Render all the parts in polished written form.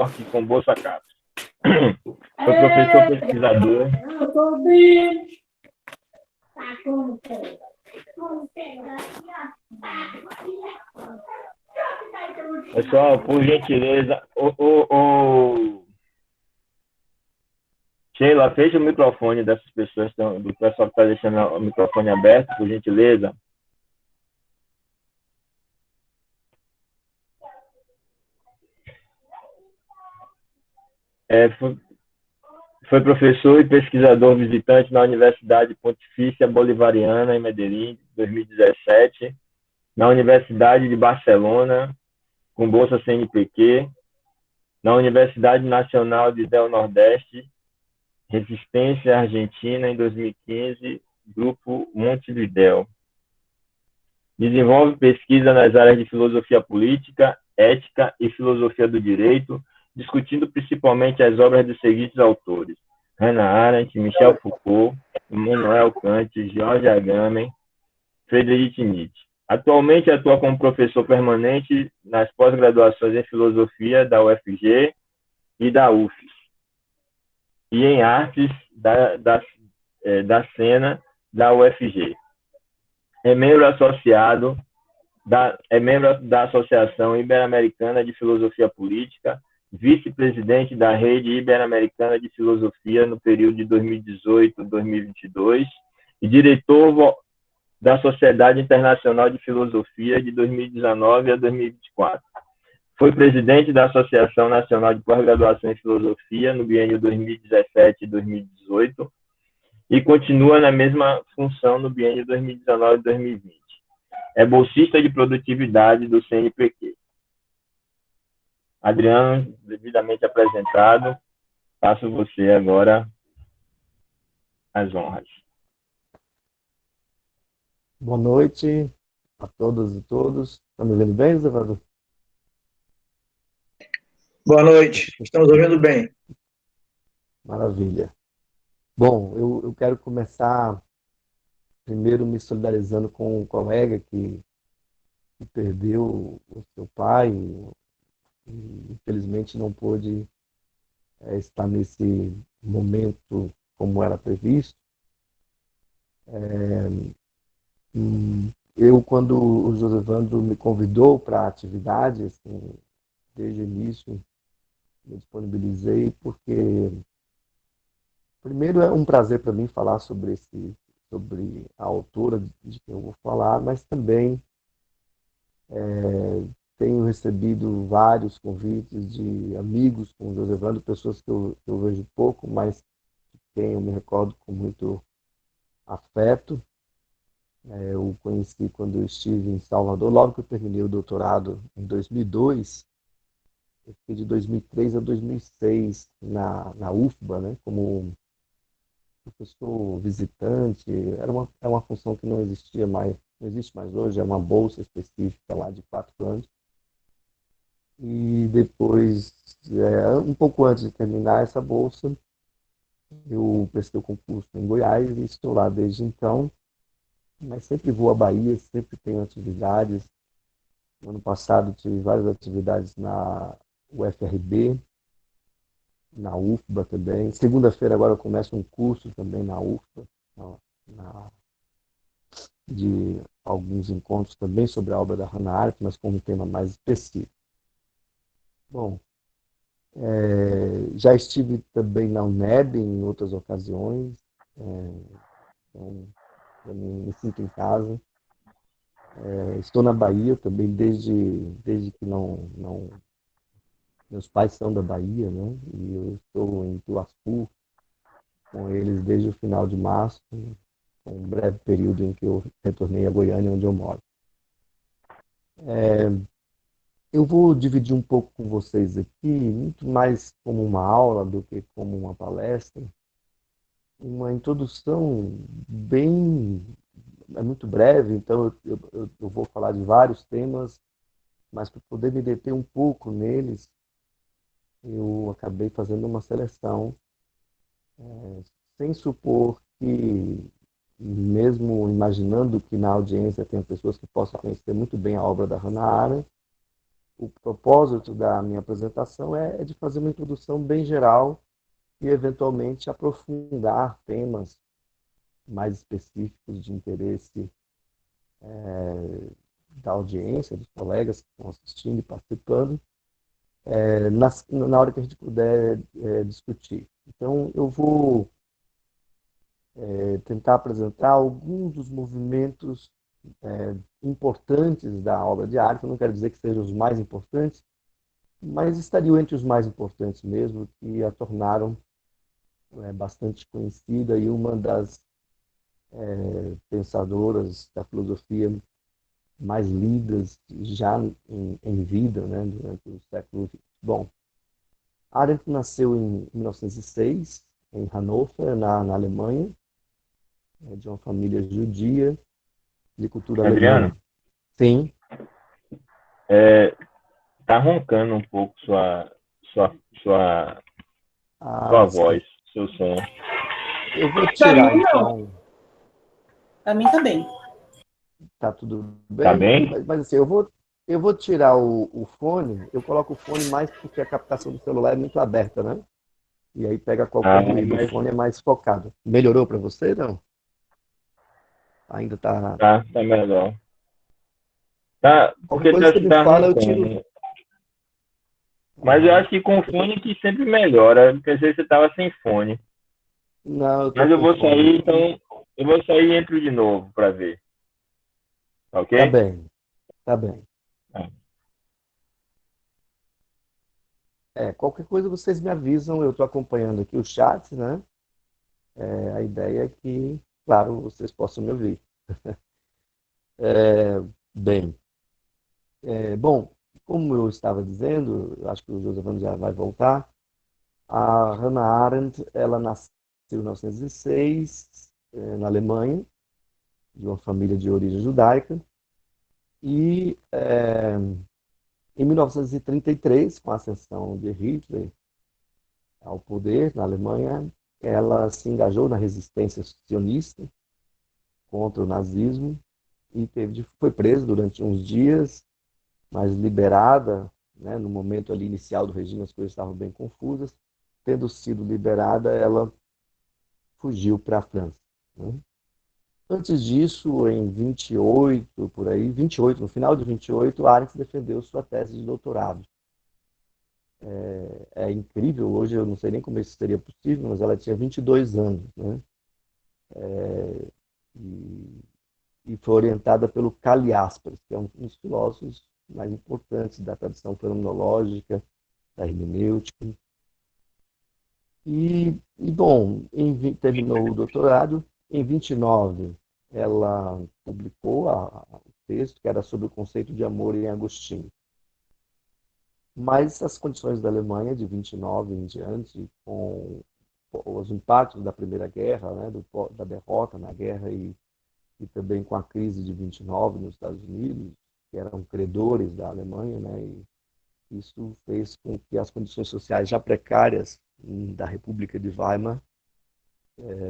York com bolsa CAPES. Foi professor pesquisador. Pessoal, por gentileza, Sheila, fecha o microfone dessas pessoas, do pessoal que está deixando o microfone aberto, por gentileza. Foi professor e pesquisador visitante na Universidade Pontifícia Bolivariana, em Medellín, 2017, na Universidade de Barcelona, com bolsa CNPq, na Universidade Nacional de Del Nordeste, Resistência Argentina, em 2015, Grupo Montevidéu. Desenvolve pesquisa nas áreas de filosofia política, ética e filosofia do direito, discutindo principalmente as obras dos seguintes autores: Hannah Arendt, Michel Foucault, Immanuel Kant, George Agamben, Friedrich Nietzsche. Atualmente atua como professor permanente nas pós-graduações em filosofia da UFG e da UFES, e em artes da cena da UFG. É membro associado é membro da Associação Ibero-Americana de Filosofia Política, vice-presidente da Rede Ibero-Americana de Filosofia no período de 2018-2022 e diretor da Sociedade Internacional de Filosofia de 2019 a 2024. Foi presidente da Associação Nacional de Pós-Graduação em Filosofia no biênio 2017 e 2018 e continua na mesma função no biênio 2019 e 2020. É bolsista de produtividade do CNPq. Adriano, devidamente apresentado, passo você agora as honras. Boa noite a todas e todos. Está me ouvindo bem, Zé Vado? Boa noite, estamos ouvindo bem. Maravilha. Bom, eu quero começar primeiro me solidarizando com um colega que perdeu o seu pai e infelizmente não pôde estar nesse momento como era previsto. Eu, quando o José Vando me convidou para a atividade, assim, desde o início, me disponibilizei, porque, primeiro, é um prazer para mim falar sobre a autora de quem eu vou falar, mas também tenho recebido vários convites de amigos com o José Vando, pessoas que eu vejo pouco, mas de quem eu me recordo com muito afeto. Eu o conheci quando eu estive em Salvador, logo que eu terminei o doutorado em 2002. Eu fiquei de 2003 a 2006 na UFBA, né, como professor visitante. É uma função que não existia mais, não existe mais hoje, é uma bolsa específica lá de 4 anos. E depois, um pouco antes de terminar essa bolsa, eu prestei o concurso em Goiás e estou lá desde então, mas sempre vou à Bahia, sempre tenho atividades. No ano passado tive várias atividades na UFRB, na UFBA também. Segunda-feira agora eu começo um curso também na UFBA, de alguns encontros também sobre a obra da Hannah Arendt, mas com um tema mais específico. Bom, já estive também na UNEB em outras ocasiões, então eu me sinto em casa. Estou na Bahia também desde que não. Meus pais são da Bahia, né? E eu estou em Tuaçu com eles desde o final de março, um breve período em que eu retornei a Goiânia, onde eu moro. Eu vou dividir um pouco com vocês aqui, muito mais como uma aula do que como uma palestra, uma introdução bem, muito breve, então eu vou falar de vários temas, mas para poder me deter um pouco neles, eu acabei fazendo uma seleção, sem supor que, mesmo imaginando que na audiência tenha pessoas que possam conhecer muito bem a obra da Hannah Arendt, o propósito da minha apresentação é de fazer uma introdução bem geral e, eventualmente, aprofundar temas mais específicos de interesse da audiência, dos colegas que estão assistindo e participando, na hora que a gente puder discutir. Então, eu vou tentar apresentar alguns dos movimentos importantes da obra de Arendt. Eu não quero dizer que sejam os mais importantes, mas estariam entre os mais importantes mesmo, que a tornaram bastante conhecida e uma das pensadoras da filosofia mais lidas já em vida, né, durante o século XX. Bom, Arendt nasceu em 1906, em Hannover, na Alemanha, de uma família judia, de cultura alemã. Adriano, Sim. tá roncando um pouco sua, sua, Ah, sua desculpa. voz, seu som. Eu vou Pra tirar, mim, não. então. Pra mim também. Tá tudo Tá bem? bem? Mas assim, eu vou tirar o fone, eu coloco o fone mais porque a captação do celular é muito aberta, né? E aí pega qualquer Ah, ruído, o mas fone é mais focado. Melhorou para você, não? Ainda tá. tá melhor. Tá, Qualquer porque coisa tá, você me tá fala, eu tiro. roncando. Mas eu Aham. acho que com fone que sempre melhora. Pensei que você tava sem fone. Não, eu tô Mas eu com vou fone. sair, então. Eu vou sair e entro de novo pra ver. Tá ok? Tá bem, tá bem. Ah, Qualquer coisa vocês me avisam, eu tô acompanhando aqui o chat, né? A ideia é que, claro, vocês possam me ouvir. Bem, bom, como eu estava dizendo, eu acho que o José já vai voltar. A Hannah Arendt, ela nasceu em 1906, na Alemanha, de uma família de origem judaica, e em 1933, com a ascensão de Hitler ao poder na Alemanha, ela se engajou na resistência sionista contra o nazismo e foi presa durante uns dias, mas liberada, né, no momento ali inicial do regime as coisas estavam bem confusas. Tendo sido liberada, ela fugiu para a França, né? Antes disso, em 28, por aí, 28, no final de 28, Arendt defendeu sua tese de doutorado. É incrível, hoje eu não sei nem como isso seria possível, mas ela tinha 22 anos, né? E, e foi orientada pelo Calliaspas, que é um dos filósofos mais importantes da tradição fenomenológica, da hermenêutica. Bom, terminou o doutorado. Em 29, ela publicou o texto, que era sobre o conceito de amor em Agostinho. Mas as condições da Alemanha, de 29 em diante, com os impactos da Primeira Guerra, né, da derrota na guerra e também com a crise de 29 nos Estados Unidos, que eram credores da Alemanha, né, e isso fez com que as condições sociais já precárias da República de Weimar,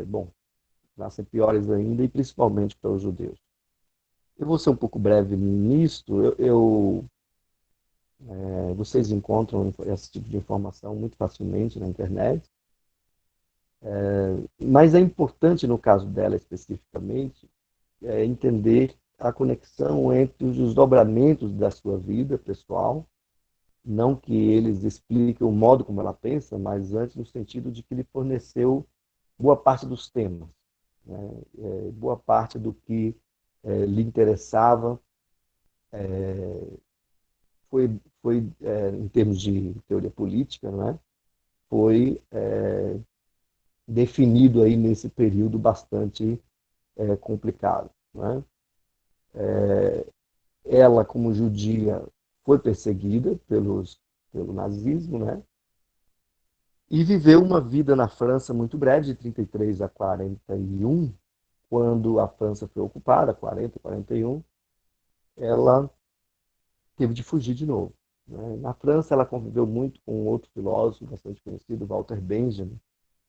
bom, nascem piores ainda, e principalmente para os judeus. Eu vou ser um pouco breve nisto. Vocês encontram esse tipo de informação muito facilmente na internet, mas é importante, no caso dela especificamente, entender a conexão entre os desdobramentos da sua vida pessoal, não que eles expliquem o modo como ela pensa, mas antes no sentido de que lhe forneceu boa parte dos temas, né? Boa parte do que lhe interessava foi em termos de teoria política, né? Foi definido aí nesse período bastante complicado, né? Ela, como judia, foi perseguida pelo nazismo, né? E viveu uma vida na França muito breve, de 33 a 41, quando a França foi ocupada, 40, 41, ela teve de fugir de novo, né? Na França, ela conviveu muito com outro filósofo bastante conhecido, Walter Benjamin,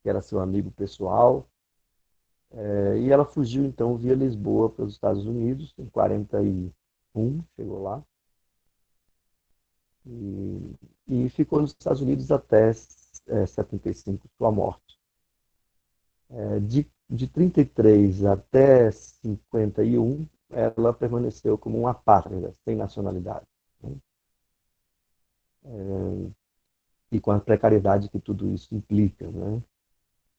que era seu amigo pessoal, e ela fugiu, então, via Lisboa para os Estados Unidos, em 41, chegou lá. e ficou nos Estados Unidos até 75, sua morte. De 33 até 51, ela permaneceu como uma apátrida, sem nacionalidade, né? E com a precariedade que tudo isso implica, né?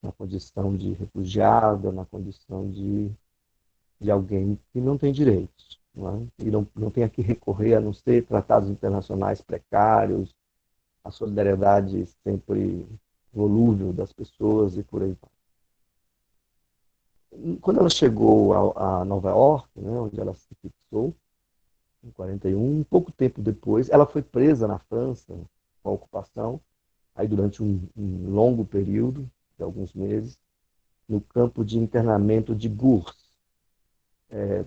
Na condição de refugiada, na condição de alguém que não tem direitos, não é? E não tem a que recorrer a não ser tratados internacionais precários, a solidariedade sempre volúvel das pessoas e por aí vai. Quando ela chegou a Nova York, né, onde ela se fixou, em 41, um pouco tempo depois, ela foi presa na França com a ocupação, aí durante um longo período, de alguns meses, no campo de internamento de Gurs,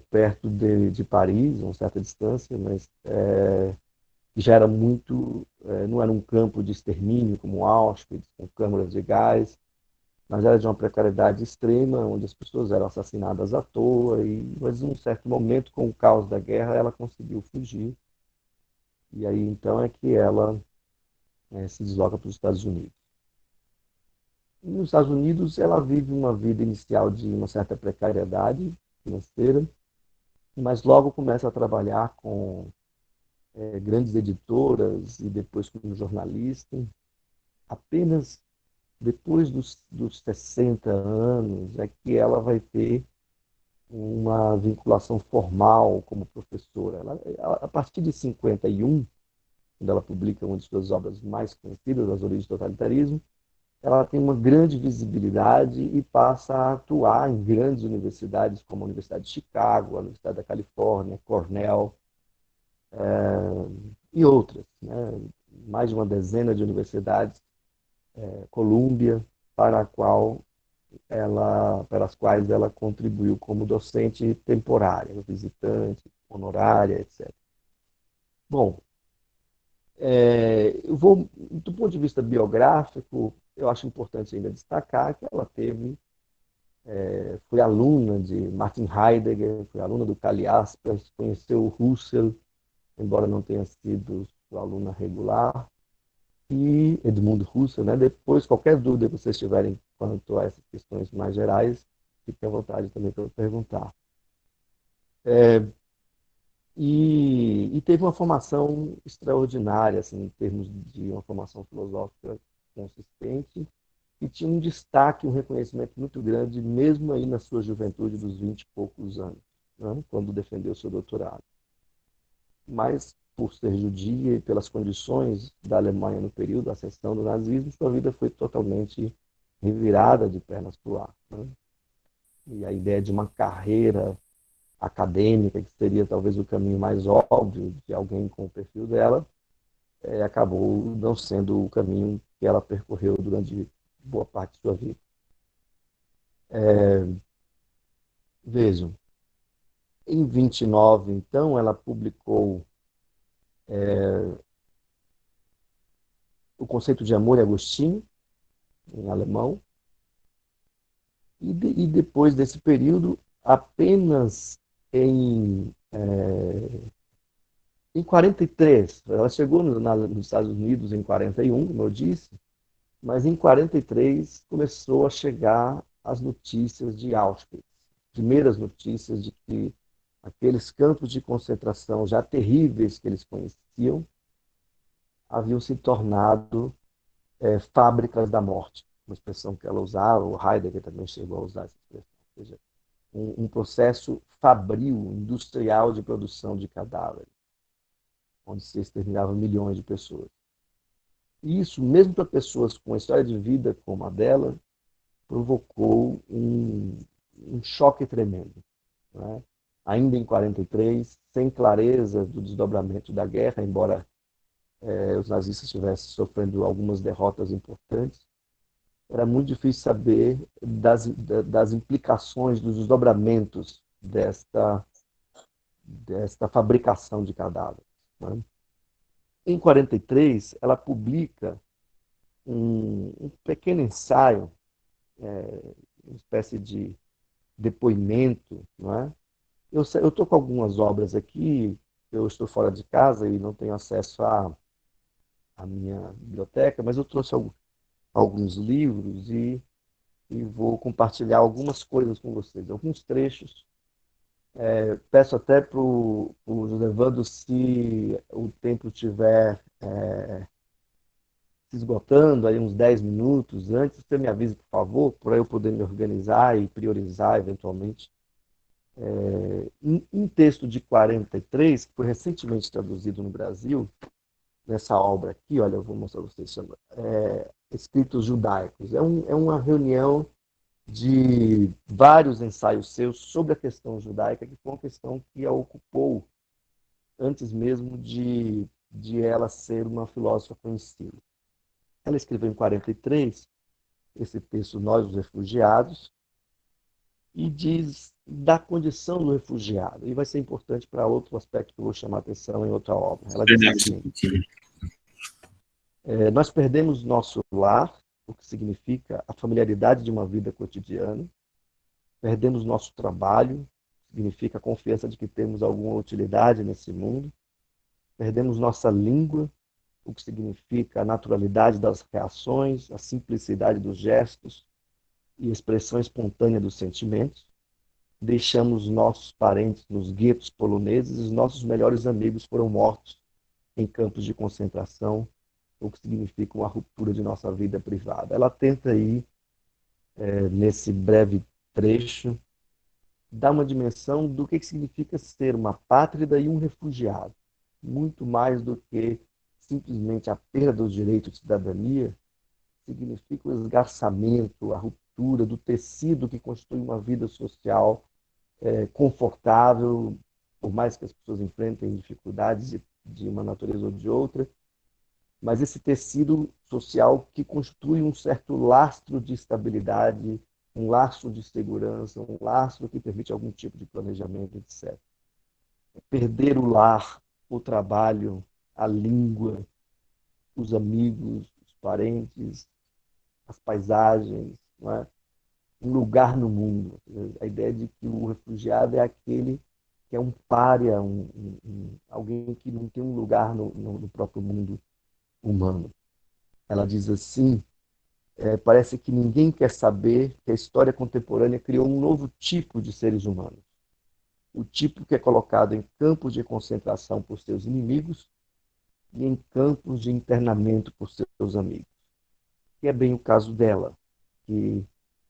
perto de Paris, a uma certa distância, mas já era muito, não era um campo de extermínio como Auschwitz, com câmaras de gás, mas era de uma precariedade extrema, onde as pessoas eram assassinadas à toa, mas em um certo momento, com o caos da guerra, ela conseguiu fugir, e aí então é que ela se desloca para os Estados Unidos. E nos Estados Unidos, ela vive uma vida inicial de uma certa precariedade financeira, mas logo começa a trabalhar com grandes editoras e depois como jornalista. Apenas depois dos 60 anos é que ela vai ter uma vinculação formal como professora. A partir de 51, quando ela publica uma de suas obras mais conhecidas, As Origens do Totalitarismo, ela tem uma grande visibilidade e passa a atuar em grandes universidades, como a Universidade de Chicago, a Universidade da Califórnia, Cornell, e outras, né? Mais de uma dezena de universidades, Columbia, pelas quais ela contribuiu como docente temporária, visitante, honorária, etc. Bom, do ponto de vista biográfico, eu acho importante ainda destacar que ela foi aluna de Martin Heidegger, foi aluna do Karl Jaspers, conheceu o Husserl, embora não tenha sido sua aluna regular, e Edmund Husserl, né? Depois, qualquer dúvida que vocês tiverem quanto a essas questões mais gerais, fiquem à vontade também para perguntar. E teve uma formação extraordinária, assim, em termos de uma formação filosófica consistente, e tinha um destaque, um reconhecimento muito grande, mesmo aí na sua juventude dos 20 e poucos anos, né? Quando defendeu seu doutorado. Mas, por ser judia e pelas condições da Alemanha no período da ascensão do nazismo, sua vida foi totalmente revirada de pernas para o ar, né? E a ideia de uma carreira acadêmica, que seria talvez o caminho mais óbvio de alguém com o perfil dela, acabou não sendo o caminho que ela percorreu durante boa parte de sua vida. Vejam, em 29, então, ela publicou O Conceito de Amor e Agostinho, em alemão, e depois desse período, apenas em 43, ela chegou nos Estados Unidos em 41, como eu disse, mas em 43 começou a chegar as notícias de Auschwitz, primeiras notícias de que aqueles campos de concentração já terríveis que eles conheciam haviam se tornado fábricas da morte, uma expressão que ela usava, o Heidegger também chegou a usar essa expressão, ou seja, um processo fabril, industrial de produção de cadáveres, onde se exterminavam milhões de pessoas. E isso, mesmo para pessoas com uma história de vida como a dela, provocou um choque tremendo, né? Ainda em 43, sem clareza do desdobramento da guerra, embora os nazistas estivessem sofrendo algumas derrotas importantes, era muito difícil saber das implicações, dos desdobramentos desta fabricação de cadáveres, né? Em 43, ela publica um pequeno ensaio, uma espécie de depoimento, não é? Eu estou com algumas obras aqui, eu estou fora de casa e não tenho acesso a minha biblioteca, mas eu trouxe alguns livros e vou compartilhar algumas coisas com vocês, alguns trechos. Peço até para o José Vando, se o tempo estiver se esgotando, aí uns 10 minutos antes, você me avise, por favor, para eu poder me organizar e priorizar eventualmente. Um texto de 43, que foi recentemente traduzido no Brasil, nessa obra aqui, olha, eu vou mostrar para vocês, chama Escritos Judaicos. É uma reunião de vários ensaios seus sobre a questão judaica, que foi uma questão que a ocupou antes mesmo de ela ser uma filósofa conhecida. Ela escreveu em 43 esse texto, Nós, os Refugiados, e diz da condição do refugiado. E vai ser importante para outro aspecto que eu vou chamar a atenção em outra obra. Ela diz assim: nós perdemos nosso lar, o que significa a familiaridade de uma vida cotidiana. Perdemos nosso trabalho, significa a confiança de que temos alguma utilidade nesse mundo. Perdemos nossa língua, o que significa a naturalidade das reações, a simplicidade dos gestos e expressão espontânea dos sentimentos. Deixamos nossos parentes nos guetos poloneses e os nossos melhores amigos foram mortos em campos de concentração, o que significa uma ruptura de nossa vida privada. Ela tenta aí, nesse breve trecho, dar uma dimensão do que significa ser uma pátrida e um refugiado. Muito mais do que simplesmente a perda dos direitos de cidadania, significa o esgarçamento, a ruptura do tecido que constitui uma vida social confortável, por mais que as pessoas enfrentem dificuldades de uma natureza ou de outra, mas esse tecido social que constitui um certo lastro de estabilidade, um lastro de segurança, um lastro que permite algum tipo de planejamento, etc. Perder o lar, o trabalho, a língua, os amigos, os parentes, as paisagens, não é? Um lugar no mundo. A ideia de que o refugiado é aquele que é um pária, alguém que não tem um lugar no próprio mundo humano. Ela diz assim: parece que ninguém quer saber que a história contemporânea criou um novo tipo de seres humanos. O tipo que é colocado em campos de concentração por seus inimigos e em campos de internamento por seus amigos. Que é bem o caso dela, que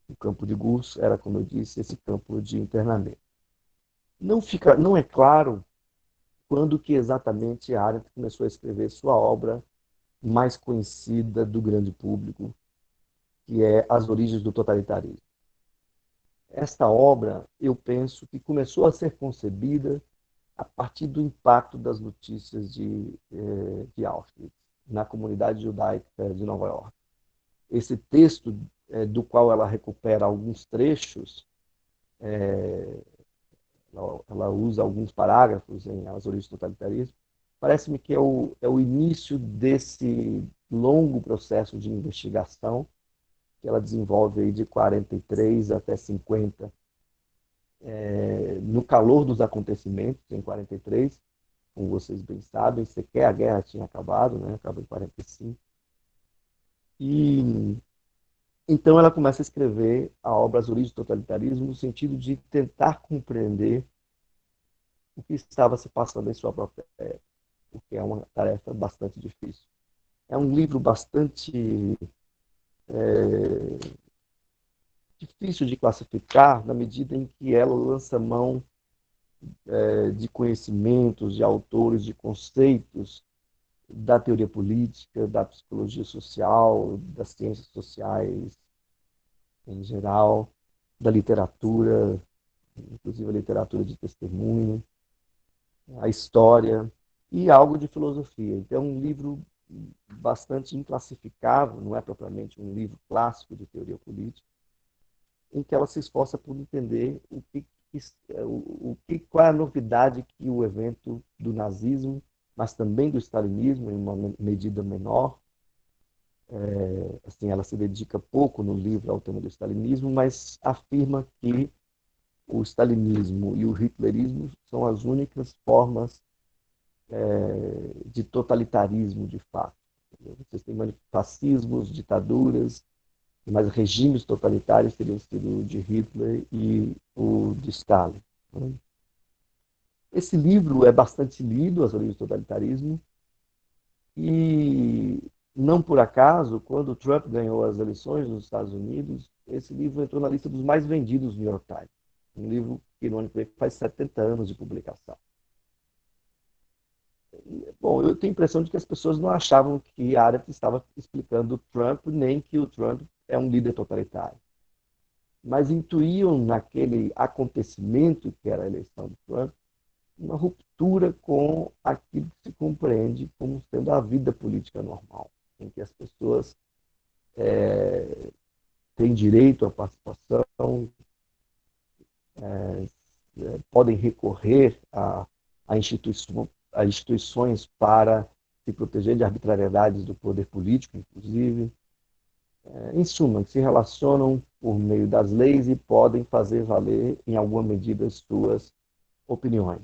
o campo de Gurs era, como eu disse, esse campo de internamento. Não é claro quando que exatamente Arendt começou a escrever sua obra mais conhecida do grande público, que é As Origens do Totalitarismo. Esta obra, eu penso que começou a ser concebida a partir do impacto das notícias de Auschwitz, na comunidade judaica de Nova York. Esse texto, do qual ela recupera alguns trechos, ela usa alguns parágrafos em As Origens do Totalitarismo, parece-me que é o início desse longo processo de investigação que ela desenvolve aí de 43 até 50, no calor dos acontecimentos, em 43, como vocês bem sabem, sequer a guerra tinha acabado, né? Acabou em 45. E então ela começa a escrever a obra As Origens do Totalitarismo no sentido de tentar compreender o que estava se passando em sua própria época, o que é uma tarefa bastante difícil. É um livro bastante difícil de classificar, na medida em que ela lança mão de conhecimentos, de autores, de conceitos da teoria política, da psicologia social, das ciências sociais em geral, da literatura, inclusive a literatura de testemunho, a história e algo de filosofia. Então, é um livro bastante inclassificável, não é propriamente um livro clássico de teoria política, em que ela se esforça por entender qual é a novidade que o evento do nazismo, mas também do stalinismo, em uma medida menor, assim, ela se dedica pouco no livro ao tema do stalinismo, mas afirma que o stalinismo e o hitlerismo são as únicas formas de totalitarismo, de fato. Vocês têm fascismos, ditaduras, mas regimes totalitários teriam sido o de Hitler e o de Stalin. Esse livro é bastante lido, As Origens do Totalitarismo, e não por acaso, quando o Trump ganhou as eleições nos Estados Unidos, esse livro entrou na lista dos mais vendidos do New York Times. Um livro que no ano que vem faz 70 anos de publicação. Bom, eu tenho a impressão de que as pessoas não achavam que Arendt estava explicando o Trump, nem que o Trump é um líder totalitário. Mas intuíam naquele acontecimento que era a eleição do Trump, uma ruptura com aquilo que se compreende como sendo a vida política normal, em que as pessoas têm direito à participação, podem recorrer a instituições para se proteger de arbitrariedades do poder político, inclusive. Em suma, que se relacionam por meio das leis e podem fazer valer, em alguma medida, suas opiniões.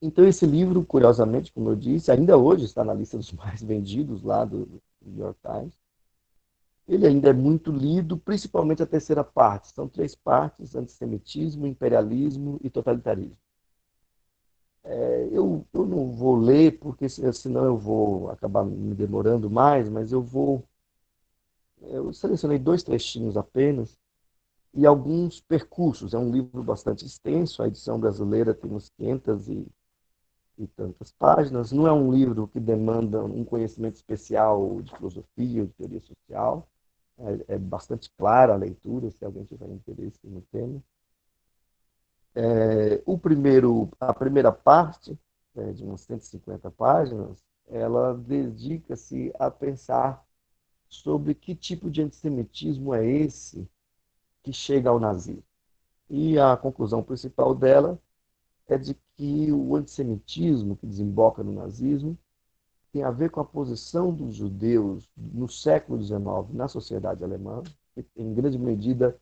Então, esse livro, curiosamente, como eu disse, ainda hoje está na lista dos mais vendidos lá do New York Times. Ele ainda é muito lido, principalmente a terceira parte. São 3 partes: antissemitismo, imperialismo e totalitarismo. Eu não vou ler, porque senão eu vou acabar me demorando mais, mas eu selecionei 2 trechinhos apenas e alguns percursos. É um livro bastante extenso, a edição brasileira tem uns 500 e tantas páginas. Não é um livro que demanda um conhecimento especial de filosofia ou de teoria social. É bastante clara a leitura, se alguém tiver interesse no tema. A primeira parte, de umas 150 páginas, ela dedica-se a pensar sobre que tipo de antissemitismo é esse que chega ao nazismo. E a conclusão principal dela é de que o antissemitismo que desemboca no nazismo tem a ver com a posição dos judeus no século XIX na sociedade alemã, que em grande medida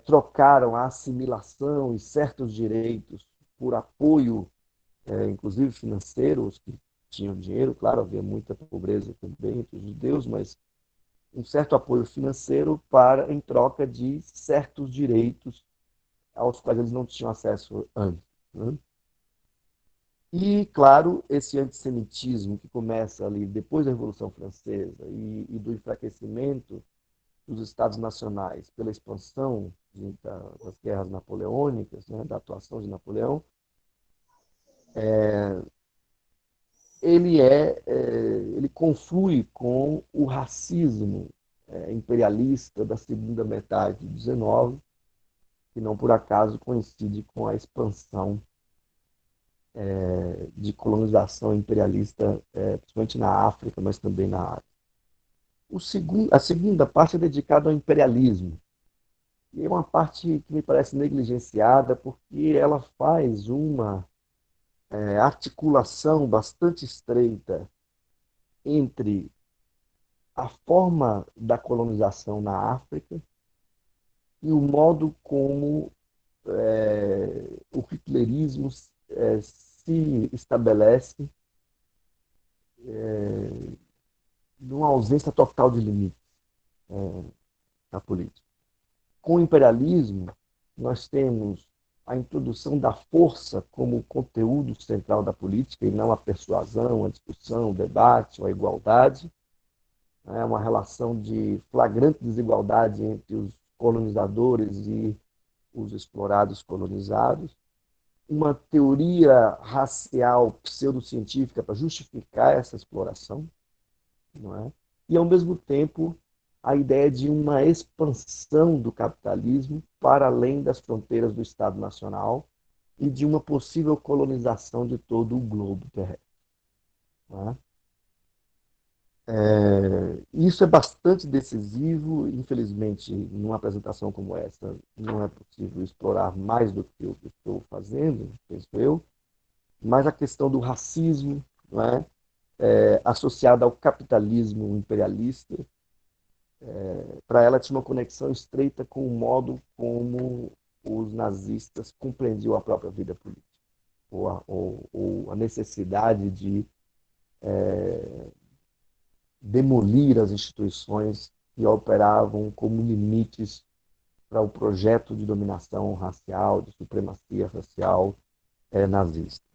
trocaram a assimilação e certos direitos por apoio, inclusive financeiro. Os que tinham dinheiro, claro, havia muita pobreza também entre os judeus, mas um certo apoio financeiro em troca de certos direitos aos quais eles não tinham acesso antes. Né? E, claro, esse antissemitismo que começa ali depois da Revolução Francesa e do enfraquecimento dos Estados nacionais pela expansão das guerras napoleônicas, né, da atuação de Napoleão, ele conflui com o racismo imperialista da segunda metade do XIX, que não por acaso coincide com a expansão de colonização imperialista, principalmente na África, mas também na Ásia. A segunda parte é dedicada ao imperialismo. E é uma parte que me parece negligenciada, porque ela faz uma articulação bastante estreita entre a forma da colonização na África e o modo como o hitlerismo se estabelece numa ausência total de limites na política. Com o imperialismo, nós temos a introdução da força como conteúdo central da política, e não a persuasão, a discussão, o debate ou a igualdade. É uma relação de flagrante desigualdade entre os colonizadores e os explorados colonizados. Uma teoria racial pseudocientífica para justificar essa exploração, não é? E, ao mesmo tempo, a ideia de uma expansão do capitalismo para além das fronteiras do Estado Nacional e de uma possível colonização de todo o globo terrestre. Né? Isso é bastante decisivo. Infelizmente, numa apresentação como essa, não é possível explorar mais do que eu estou fazendo, penso eu, mas a questão do racismo, né, associada ao capitalismo imperialista, para ela tinha uma conexão estreita com o modo como os nazistas compreendiam a própria vida política. ou a necessidade de demolir as instituições que operavam como limites para o projeto de dominação racial, de supremacia racial nazista.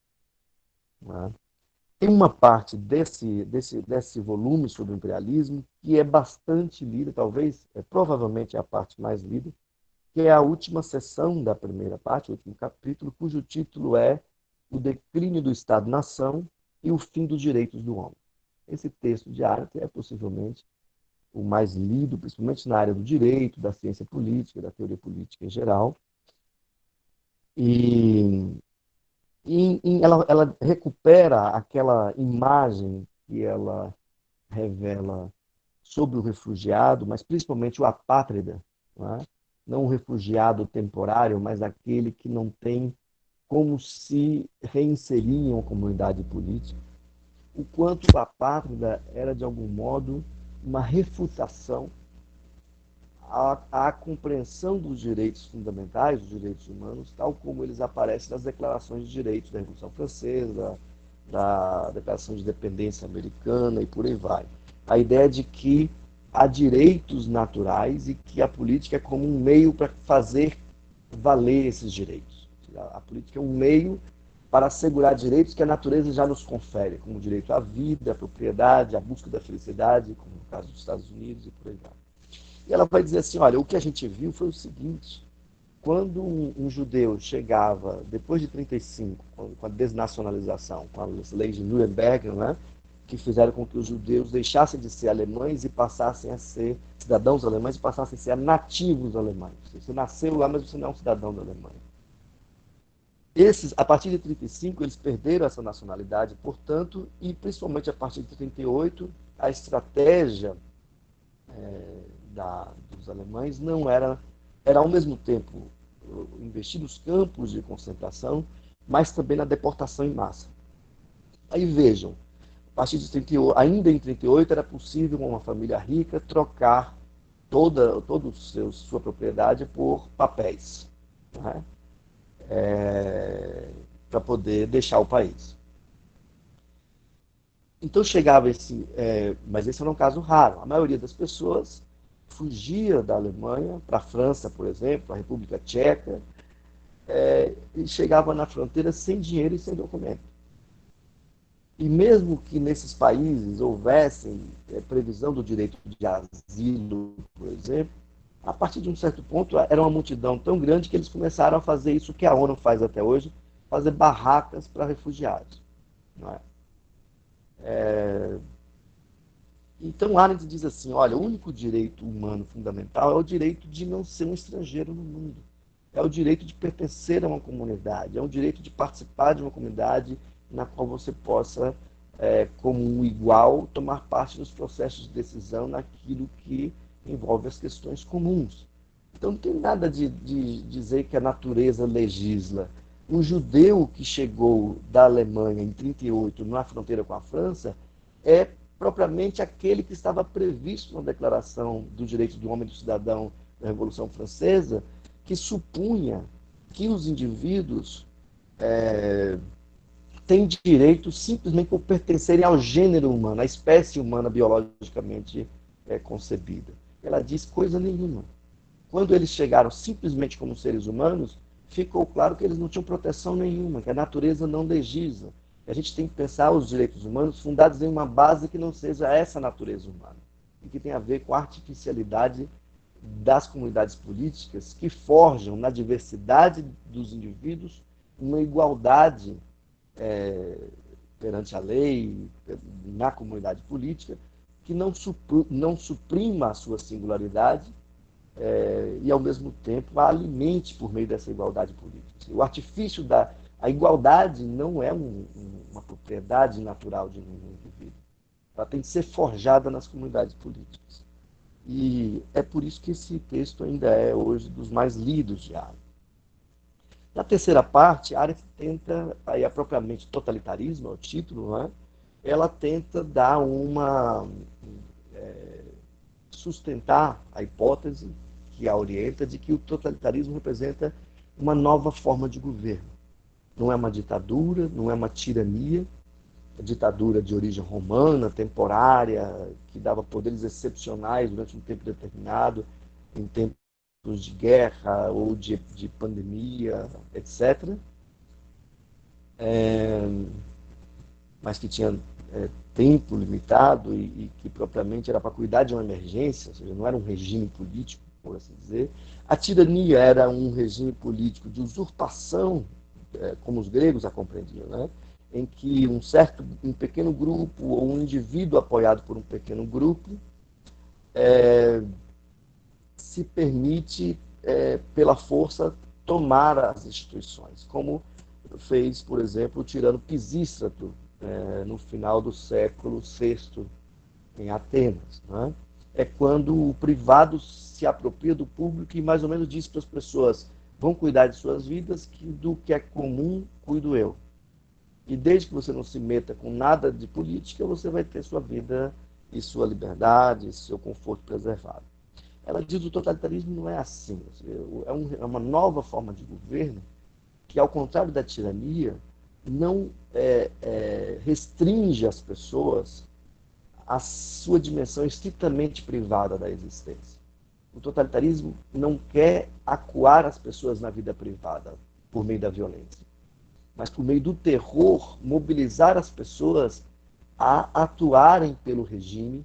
Né? Tem uma parte desse volume sobre o imperialismo que é bastante lida, talvez, provavelmente é a parte mais lida, que é a última seção da primeira parte, o último capítulo, cujo título é O Declínio do Estado-Nação e o Fim dos Direitos do Homem. Esse texto de Arendt é possivelmente o mais lido, principalmente na área do direito, da ciência política, da teoria política em geral. E ela recupera aquela imagem que ela revela sobre o refugiado, mas principalmente o apátrida, não é? Não o refugiado temporário, mas aquele que não tem como se reinserir em uma comunidade política. O quanto o apátrida era, de algum modo, uma refutação à compreensão dos direitos fundamentais, dos direitos humanos, tal como eles aparecem nas declarações de direitos da Revolução Francesa, da Declaração de Independência Americana e por aí vai. A ideia de que há direitos naturais e que a política é como um meio para fazer valer esses direitos. A política é um meio para assegurar direitos que a natureza já nos confere, como o direito à vida, à propriedade, à busca da felicidade, como no caso dos Estados Unidos e por aí vai. E ela vai dizer assim, olha, o que a gente viu foi o seguinte, quando um judeu chegava, depois de 1935, com a desnacionalização, com as leis de Nuremberg, né, que fizeram com que os judeus deixassem de ser alemães e passassem a ser cidadãos alemães e passassem a ser nativos alemães. Você nasceu lá, mas você não é um cidadão da Alemanha. A partir de 1935, eles perderam essa nacionalidade, portanto, e principalmente a partir de 1938, a estratégia dos alemães não era ao mesmo tempo investir nos campos de concentração, mas também na deportação em massa. Aí vejam, a partir de 38, ainda em 1938 era possível uma família rica trocar toda sua propriedade por papéis, né? Para poder deixar o país. Então chegava mas esse era um caso raro. A maioria das pessoas fugia da Alemanha para a França, por exemplo, a República Tcheca, e chegava na fronteira sem dinheiro e sem documento. E mesmo que nesses países houvessem previsão do direito de asilo, por exemplo, a partir de um certo ponto era uma multidão tão grande que eles começaram a fazer isso que a ONU faz até hoje, fazer barracas para refugiados. Não é? Então, Arendt diz assim, olha, o único direito humano fundamental é o direito de não ser um estrangeiro no mundo. É o direito de pertencer a uma comunidade, é o direito de participar de uma comunidade na qual você possa, como um igual, tomar parte dos processos de decisão naquilo que envolve as questões comuns. Então, não tem nada de dizer que a natureza legisla. Um judeu que chegou da Alemanha em 1938, na fronteira com a França, é propriamente aquele que estava previsto na Declaração dos Direitos do Homem e do Cidadão da Revolução Francesa, que supunha que os indivíduos têm direito simplesmente por pertencerem ao gênero humano, à espécie humana biologicamente concebida. Ela diz coisa nenhuma. Quando eles chegaram simplesmente como seres humanos, ficou claro que eles não tinham proteção nenhuma, que a natureza não legisla. A gente tem que pensar os direitos humanos fundados em uma base que não seja essa natureza humana, e que tem a ver com a artificialidade das comunidades políticas que forjam na diversidade dos indivíduos uma igualdade perante a lei, na comunidade política, que não suprima a sua singularidade e, ao mesmo tempo, a alimente por meio dessa igualdade política. O artifício a igualdade não é uma propriedade natural de nenhum indivíduo. Ela tem que ser forjada nas comunidades políticas. E é por isso que esse texto ainda é hoje dos mais lidos de Arendt. Na terceira parte, Arendt tenta, aí é propriamente totalitarismo, é o título, né? Ela tenta dar sustentar a hipótese que a orienta de que o totalitarismo representa uma nova forma de governo. não é uma ditadura, não é uma tirania, a ditadura de origem romana, temporária, que dava poderes excepcionais durante um tempo determinado, em tempos de guerra ou de pandemia, etc. Mas que tinha tempo limitado e que propriamente era para cuidar de uma emergência, ou seja, não era um regime político, por assim dizer. A tirania era um regime político de usurpação, como os gregos a compreendiam, né? Em que um pequeno grupo ou um indivíduo apoiado por um pequeno grupo se permite, pela força, tomar as instituições, como fez, por exemplo, o tirano Pisístrato, no final do século VI, em Atenas. Né? É quando o privado se apropria do público e mais ou menos diz para as pessoas: vão cuidar de suas vidas, que do que é comum cuido eu. E desde que você não se meta com nada de política, você vai ter sua vida e sua liberdade, seu conforto preservado. Ela diz que o totalitarismo não é assim. É uma nova forma de governo que, ao contrário da tirania, não restringe as pessoas à sua dimensão estritamente privada da existência. O totalitarismo não quer acuar as pessoas na vida privada por meio da violência, mas por meio do terror, mobilizar as pessoas a atuarem pelo regime,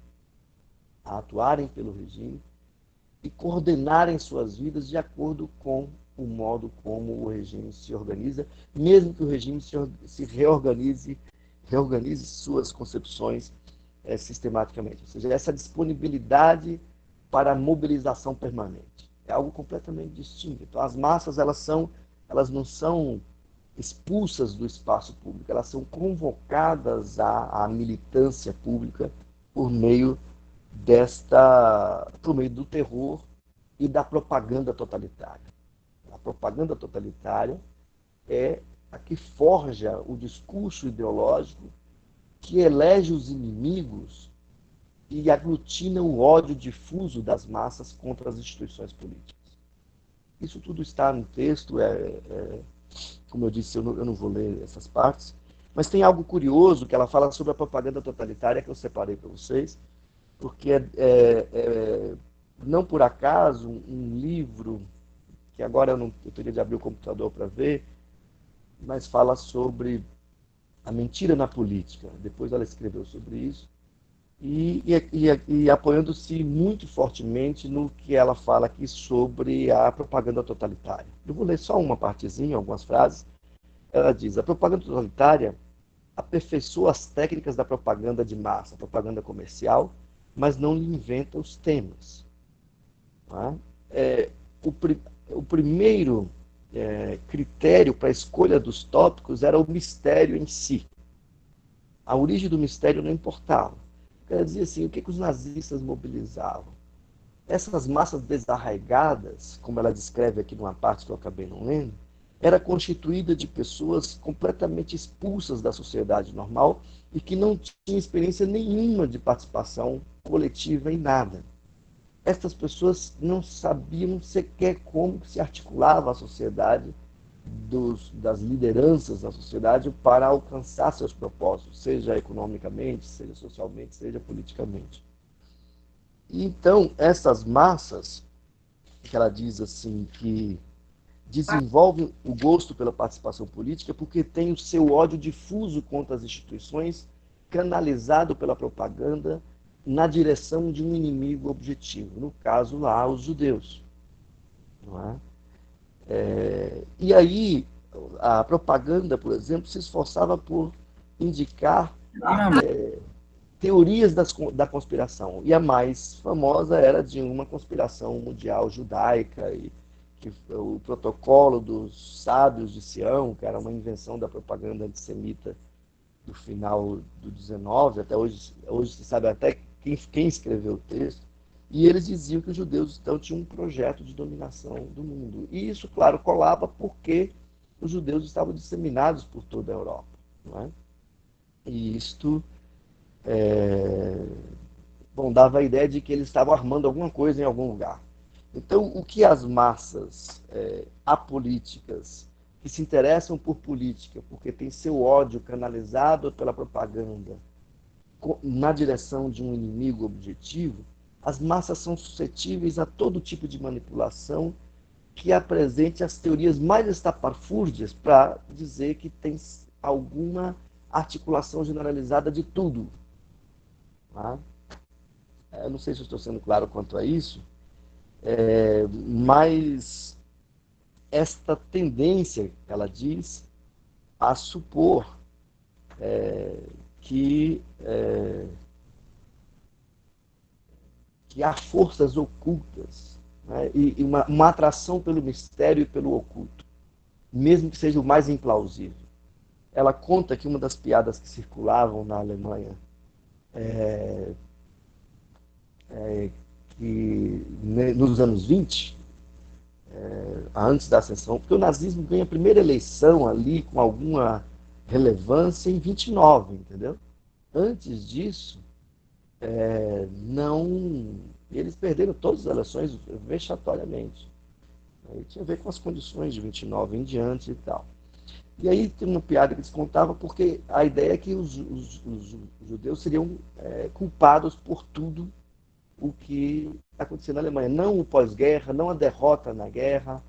e coordenarem suas vidas de acordo com o modo como o regime se organiza, mesmo que o regime se reorganize suas concepções sistematicamente. Ou seja, essa disponibilidade para a mobilização permanente. É algo completamente distinto. Então, as massas, elas não são expulsas do espaço público, elas são convocadas à militância pública por meio do terror e da propaganda totalitária. A propaganda totalitária é a que forja o discurso ideológico, que elege os inimigos e aglutina o ódio difuso das massas contra as instituições políticas. Isso tudo está no texto, como eu disse, eu não vou ler essas partes, mas tem algo curioso que ela fala sobre a propaganda totalitária que eu separei para vocês, porque não por acaso um livro, que agora eu teria de abrir o computador para ver, mas fala sobre a mentira na política. Depois ela escreveu sobre isso, e apoiando-se muito fortemente no que ela fala aqui sobre a propaganda totalitária. Eu vou ler só uma partezinha, algumas frases. Ela diz: a propaganda totalitária aperfeiçoa as técnicas da propaganda de massa, propaganda comercial, mas não lhe inventa os temas. Tá? O primeiro critério para a escolha dos tópicos era o mistério em si. A origem do mistério não importava. Quer dizer assim, o que os nazistas mobilizavam? Essas massas desarraigadas, como ela descreve aqui numa parte que eu acabei não lendo, era constituída de pessoas completamente expulsas da sociedade normal e que não tinham experiência nenhuma de participação coletiva em nada. Essas pessoas não sabiam sequer como se articulava a sociedade, das lideranças da sociedade, para alcançar seus propósitos, seja economicamente, seja socialmente, seja politicamente. E então, essas massas, que ela diz assim, que desenvolvem o gosto pela participação política porque tem o seu ódio difuso contra as instituições, canalizado pela propaganda na direção de um inimigo objetivo, no caso lá, os judeus. Não é? E aí, a propaganda, por exemplo, se esforçava por indicar teorias da conspiração. E a mais famosa era de uma conspiração mundial judaica, que o protocolo dos sábios de Sião, que era uma invenção da propaganda antissemita do final do 19, até hoje se sabe até quem escreveu o texto, e eles diziam que os judeus então tinham um projeto de dominação do mundo. E isso, claro, colava porque os judeus estavam disseminados por toda a Europa. Não é? E isto dava a ideia de que eles estavam armando alguma coisa em algum lugar. Então, o que as massas apolíticas que se interessam por política, porque tem seu ódio canalizado pela propaganda na direção de um inimigo objetivo, as massas são suscetíveis a todo tipo de manipulação que apresente as teorias mais estapafúrdias para dizer que tem alguma articulação generalizada de tudo. Tá? Eu não sei se eu estou sendo claro quanto a isso, mas esta tendência, ela diz, a supor que há forças ocultas, né? E uma atração pelo mistério e pelo oculto, mesmo que seja o mais implausível. Ela conta que uma das piadas que circulavam na Alemanha que nos anos 20, antes da ascensão, porque o nazismo ganha a primeira eleição ali com alguma relevância em 29, entendeu? Antes disso, não, eles perderam todas as eleições vexatoriamente. Aí tinha a ver com as condições de 29 em diante e tal. E aí tem uma piada que eles contavam, porque a ideia é que os judeus seriam culpados por tudo o que aconteceu na Alemanha. Não o pós-guerra, não a derrota na guerra,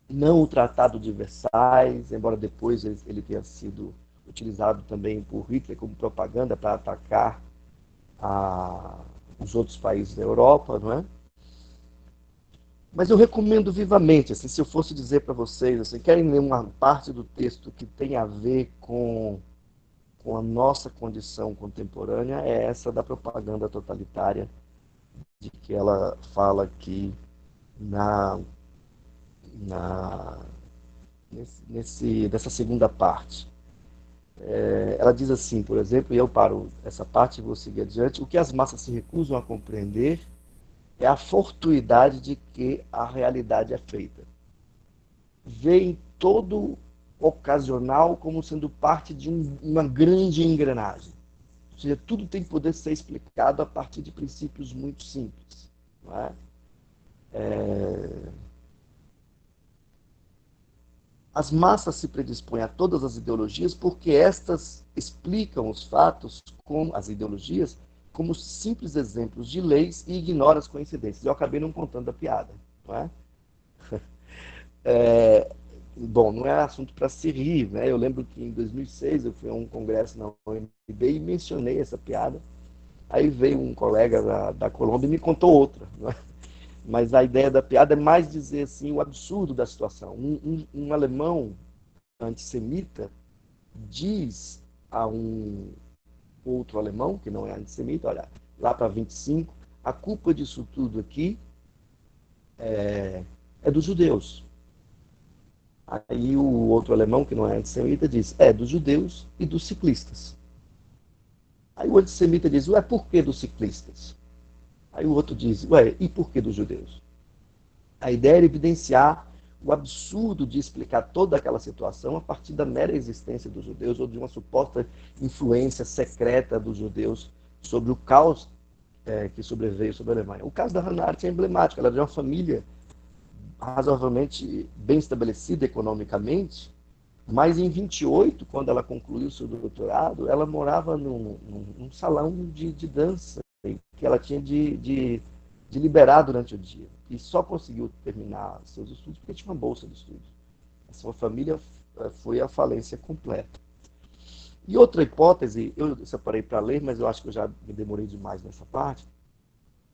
não o Tratado de Versailles, embora depois ele tenha sido utilizado também por Hitler como propaganda para atacar os outros países da Europa, não é? Mas eu recomendo vivamente, assim, se eu fosse dizer para vocês, assim, querem ler uma parte do texto que tem a ver com a nossa condição contemporânea, é essa da propaganda totalitária, de que ela fala aqui nessa segunda parte. Ela diz assim, por exemplo, e eu paro essa parte e vou seguir adiante: o que as massas se recusam a compreender é a fortuidade de que a realidade é feita. Veem todo ocasional como sendo parte de uma grande engrenagem. Ou seja, tudo tem que poder ser explicado a partir de princípios muito simples. Não é? As massas se predispõem a todas as ideologias porque estas explicam os fatos, como as ideologias, como simples exemplos de leis e ignoram as coincidências. Eu acabei não contando a piada. Não é? Bom, não é assunto para se rir, né? Eu lembro que em 2006 eu fui a um congresso na UNB e mencionei essa piada. Aí veio um colega da Colômbia e me contou outra. Né? Mas a ideia da piada é mais dizer assim o absurdo da situação. Um alemão antissemita diz a um outro alemão, que não é antissemita, olha, lá para 25, a culpa disso tudo aqui é dos judeus. Aí o outro alemão, que não é antissemita, diz, é dos judeus e dos ciclistas. Aí o antissemita diz, ué, por que dos ciclistas? Aí o outro diz, ué, e por que dos judeus? A ideia era evidenciar o absurdo de explicar toda aquela situação a partir da mera existência dos judeus ou de uma suposta influência secreta dos judeus sobre o caos que sobreveio sobre a Alemanha. O caso da Hannah Arendt é emblemático. Ela é de uma família razoavelmente bem estabelecida economicamente, mas em 28, quando ela concluiu seu doutorado, ela morava num salão de dança que ela tinha de liberar durante o dia. E só conseguiu terminar seus estudos porque tinha uma bolsa de estudos. A sua família foi à falência completa. E outra hipótese, eu separei para ler, mas eu acho que eu já me demorei demais nessa parte,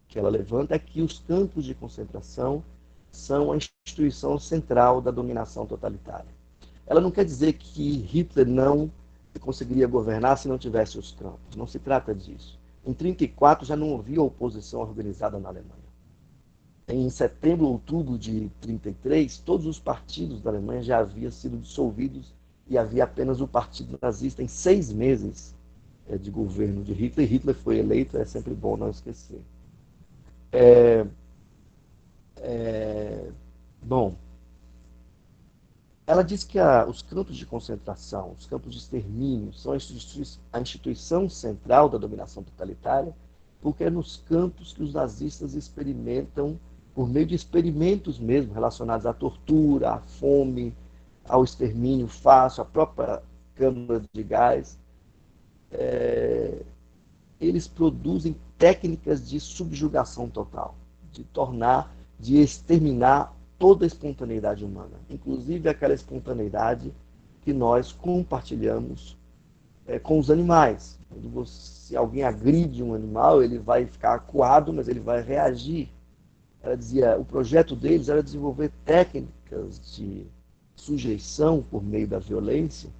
que ela levanta, é que os campos de concentração são a instituição central da dominação totalitária. Ela não quer dizer que Hitler não conseguiria governar se não tivesse os campos. Não se trata disso. Em 1934 já não havia oposição organizada na Alemanha. Em setembro, outubro de 1933, todos os partidos da Alemanha já haviam sido dissolvidos e havia apenas o Partido Nazista em 6 meses de governo de Hitler. Hitler foi eleito, é sempre bom não esquecer. Bom, ela diz que os campos de concentração, os campos de extermínio, são a instituição central da dominação totalitária, porque é nos campos que os nazistas experimentam por meio de experimentos mesmo relacionados à tortura, à fome, ao extermínio fácil, à própria câmara de gás, eles produzem técnicas de subjugação total, de exterminar toda a espontaneidade humana, inclusive aquela espontaneidade que nós compartilhamos com os animais. Se alguém agride um animal, ele vai ficar acuado, mas ele vai reagir. Ela dizia, o projeto deles era desenvolver técnicas de sujeição por meio da violência,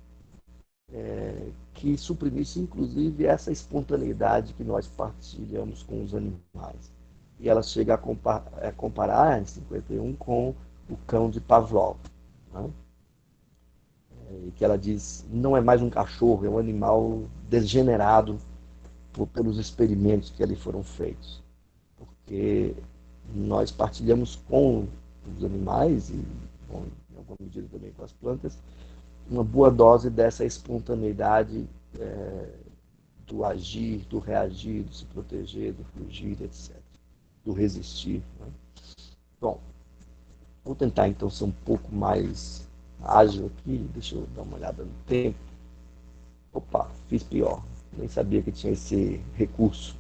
que suprimisse, inclusive, essa espontaneidade que nós partilhamos com os animais. E ela chega a comparar, em 51, com o cão de Pavlov. Né? E que ela diz, não é mais um cachorro, é um animal degenerado pelos experimentos que ali foram feitos. Porque nós partilhamos com os animais, e bom, em alguma medida também com as plantas, uma boa dose dessa espontaneidade do agir, do reagir, do se proteger, do fugir, etc. Do resistir. Né? Bom, vou tentar então ser um pouco mais ágil aqui, deixa eu dar uma olhada no tempo. Opa, fiz pior, nem sabia que tinha esse recurso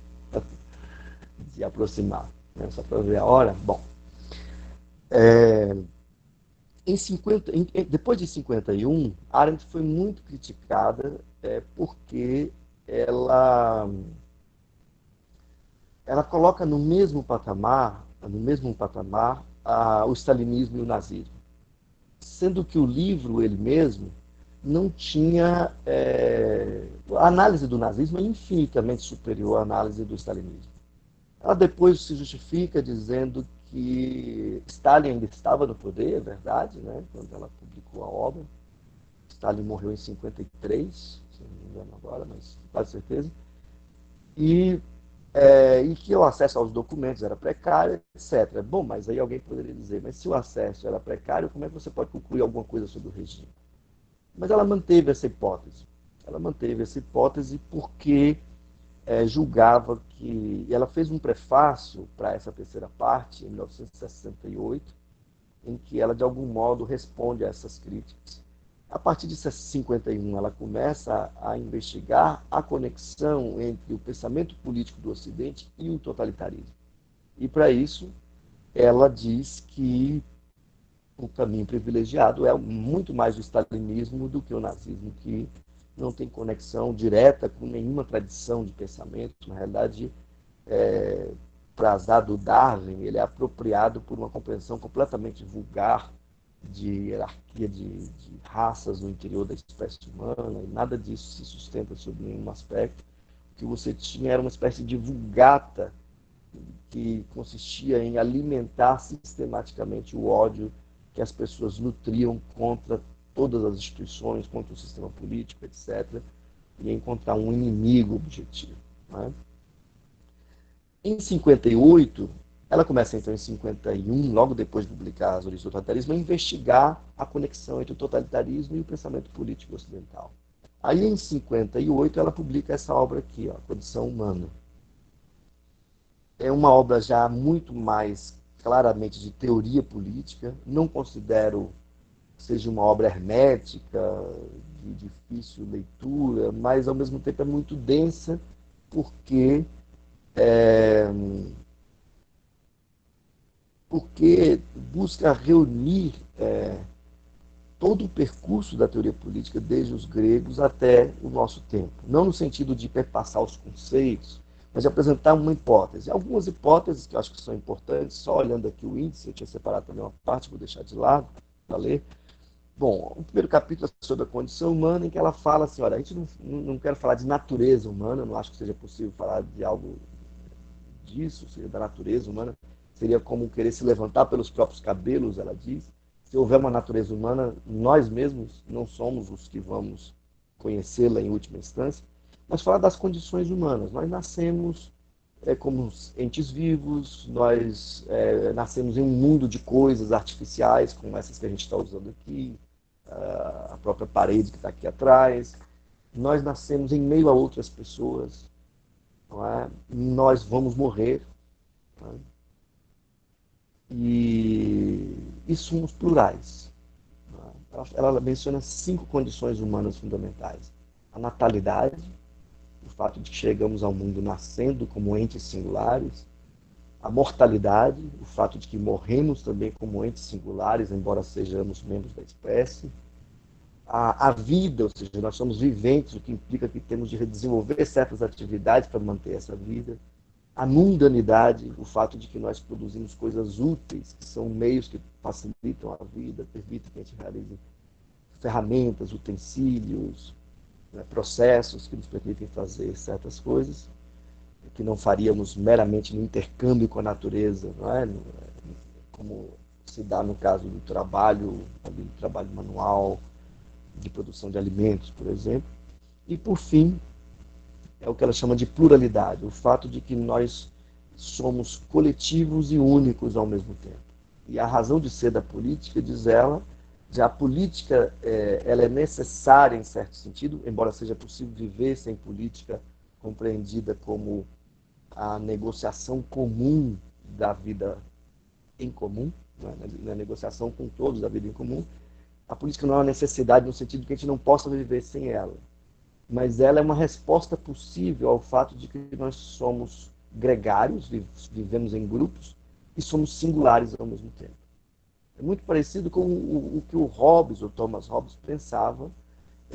de aproximar, né? Só para ver a hora. Bom, depois de 51, Arendt foi muito criticada porque ela coloca no mesmo patamar o stalinismo e o nazismo, sendo que o livro, ele mesmo, não tinha... a análise do nazismo é infinitamente superior à análise do stalinismo. Ela depois se justifica dizendo que Stalin ainda estava no poder, é verdade, né? Quando ela publicou a obra. Stalin morreu em 53, se não me engano agora, mas com quase certeza. E que o acesso aos documentos era precário, etc. Bom, mas aí alguém poderia dizer, mas se o acesso era precário, como é que você pode concluir alguma coisa sobre o regime? Mas ela manteve essa hipótese. Ela manteve essa hipótese porque julgava que... Ela fez um prefácio para essa terceira parte, em 1968, em que ela, de algum modo, responde a essas críticas. A partir de 51, ela começa a investigar a conexão entre o pensamento político do Ocidente e o totalitarismo. E, para isso, ela diz que o caminho privilegiado é muito mais o stalinismo do que o nazismo, que não tem conexão direta com nenhuma tradição de pensamento. Na realidade, para azar do Darwin, ele é apropriado por uma compreensão completamente vulgar de hierarquia de raças no interior da espécie humana, e nada disso se sustenta sob nenhum aspecto. O que você tinha era uma espécie de vulgata que consistia em alimentar sistematicamente o ódio que as pessoas nutriam contra todas as instituições, contra o sistema político, etc., e encontrar um inimigo objetivo. Né? Em 58, ela começa então em 51, logo depois de publicar As Origens do Totalitarismo, a investigar a conexão entre o totalitarismo e o pensamento político ocidental. Aí, em 58, ela publica essa obra aqui, ó, A Condição Humana. É uma obra já muito mais claramente de teoria política, não considero que seja uma obra hermética, de difícil leitura, mas ao mesmo tempo é muito densa, porque busca reunir todo o percurso da teoria política, desde os gregos até o nosso tempo. Não no sentido de perpassar os conceitos, mas de apresentar uma hipótese. Algumas hipóteses que eu acho que são importantes, só olhando aqui o índice, eu tinha separado também uma parte, vou deixar de lado para ler. Bom, o primeiro capítulo é sobre a condição humana, em que ela fala assim, olha, a gente não quer falar de natureza humana, não acho que seja possível falar de algo disso, seja da natureza humana, seria como querer se levantar pelos próprios cabelos, ela diz. Se houver uma natureza humana, nós mesmos não somos os que vamos conhecê-la em última instância, mas falar das condições humanas. Nós nascemos como entes vivos, nós nascemos em um mundo de coisas artificiais, como essas que a gente está usando aqui, a própria parede que está aqui atrás. Nós nascemos em meio a outras pessoas, não é? Nós vamos morrer, não é? e somos plurais. Ela menciona 5 condições humanas fundamentais: a natalidade, o fato de que chegamos ao mundo nascendo como entes singulares; a mortalidade, o fato de que morremos também como entes singulares, embora sejamos membros da espécie; a vida, ou seja, nós somos viventes, o que implica que temos de desenvolver certas atividades para manter essa vida; a mundanidade, o fato de que nós produzimos coisas úteis, que são meios que facilitam a vida, permitem que a gente realize ferramentas, utensílios, né, processos que nos permitem fazer certas coisas que não faríamos meramente no intercâmbio com a natureza, não é? Como se dá no caso do trabalho manual, de produção de alimentos, por exemplo. E, por fim, é o que ela chama de pluralidade, o fato de que nós somos coletivos e únicos ao mesmo tempo. E a razão de ser da política, diz ela, já a política ela é necessária em certo sentido, embora seja possível viver sem política, compreendida como a negociação comum da vida em comum, né? Na negociação com todos da vida em comum. A política não é uma necessidade no sentido que a gente não possa viver sem ela, mas ela é uma resposta possível ao fato de que nós somos gregários, vivemos em grupos, e somos singulares ao mesmo tempo. É muito parecido com o que o Thomas Hobbes, pensava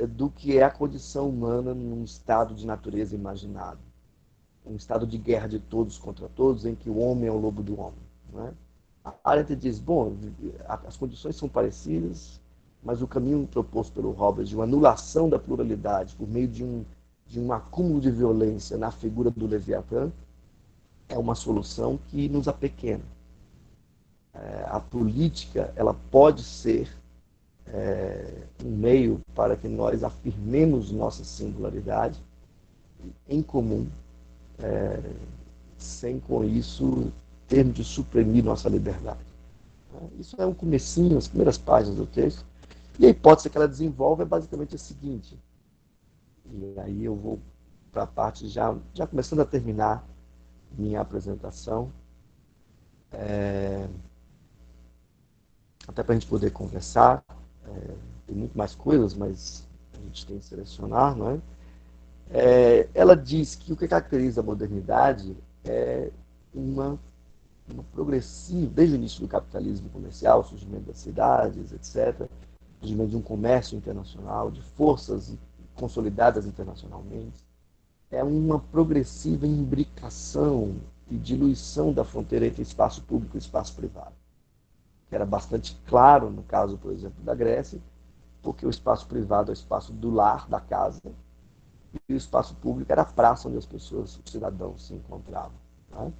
do que é a condição humana num estado de natureza imaginado. Um estado de guerra de todos contra todos, em que o homem é o lobo do homem. Não é? A Arendt diz, bom, as condições são parecidas, mas o caminho proposto pelo Hobbes de uma anulação da pluralidade por meio de um acúmulo de violência na figura do Leviatã é uma solução que nos apequena. A política ela pode ser um meio para que nós afirmemos nossa singularidade em comum, sem com isso termos de suprimir nossa liberdade. Isso é um comecinho, as primeiras páginas do texto. E a hipótese que ela desenvolve é basicamente a seguinte, e aí eu vou para a parte já começando a terminar minha apresentação, até para a gente poder conversar. Tem muito mais coisas, mas a gente tem que selecionar, não é? Ela diz que o que caracteriza a modernidade é uma progressiva, desde o início do capitalismo comercial, o surgimento das cidades, etc., o surgimento de um comércio internacional, de forças consolidadas internacionalmente, é uma progressiva imbricação e diluição da fronteira entre espaço público e espaço privado. Que era bastante claro no caso, por exemplo, da Grécia, porque o espaço privado é o espaço do lar, da casa, e o espaço público era a praça onde as pessoas, os cidadãos, se encontravam. Né?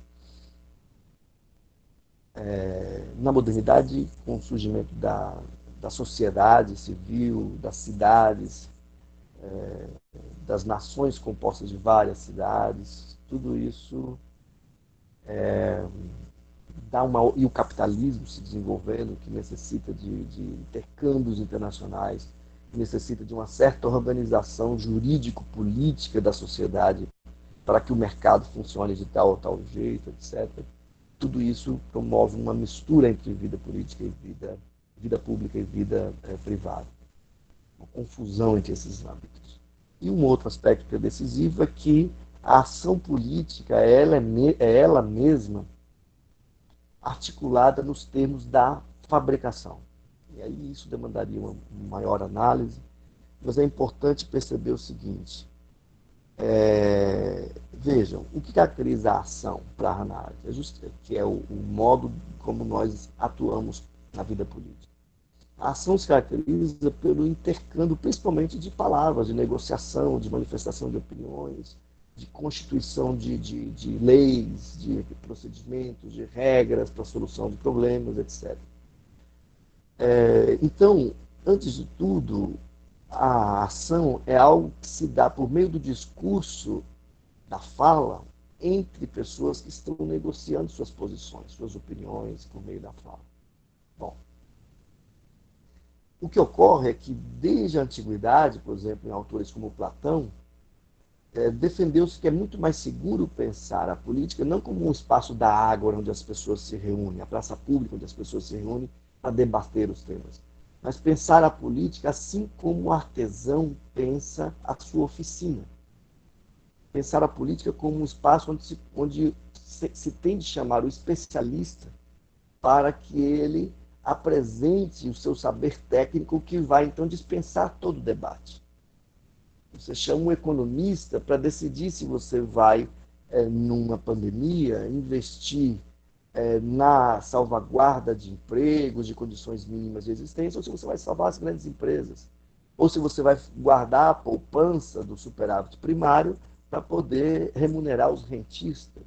Na modernidade, com o surgimento da sociedade civil, das cidades, das nações compostas de várias cidades, tudo isso e o capitalismo se desenvolvendo, que necessita de intercâmbios internacionais, que necessita de uma certa organização jurídico-política da sociedade para que o mercado funcione de tal ou tal jeito, etc. Tudo isso promove uma mistura entre vida política e vida pública e vida privada. Uma confusão entre esses âmbitos. E um outro aspecto que é decisivo é que a ação política é ela mesma articulada nos termos da fabricação. E aí isso demandaria uma maior análise, mas é importante perceber o seguinte. Vejam, o que caracteriza a ação para a Hannah Arendt, que é o modo como nós atuamos na vida política. A ação se caracteriza pelo intercâmbio, principalmente de palavras, de negociação, de manifestação de opiniões, de constituição de leis, de procedimentos, de regras para a solução de problemas, etc. Então, antes de tudo, a ação é algo que se dá por meio do discurso, da fala, entre pessoas que estão negociando suas posições, suas opiniões, por meio da fala. Bom, o que ocorre é que, desde a antiguidade, por exemplo, em autores como Platão, defendeu-se que é muito mais seguro pensar a política não como um espaço da água onde as pessoas se reúnem, a praça pública onde as pessoas se reúnem para debater os temas, mas pensar a política assim como o artesão pensa a sua oficina. Pensar a política como um espaço onde se tem de chamar o especialista para que ele apresente o seu saber técnico que vai, então, dispensar todo o debate. Você chama um economista para decidir se você vai, numa pandemia, investir na salvaguarda de empregos, de condições mínimas de existência, ou se você vai salvar as grandes empresas. Ou se você vai guardar a poupança do superávit primário para poder remunerar os rentistas,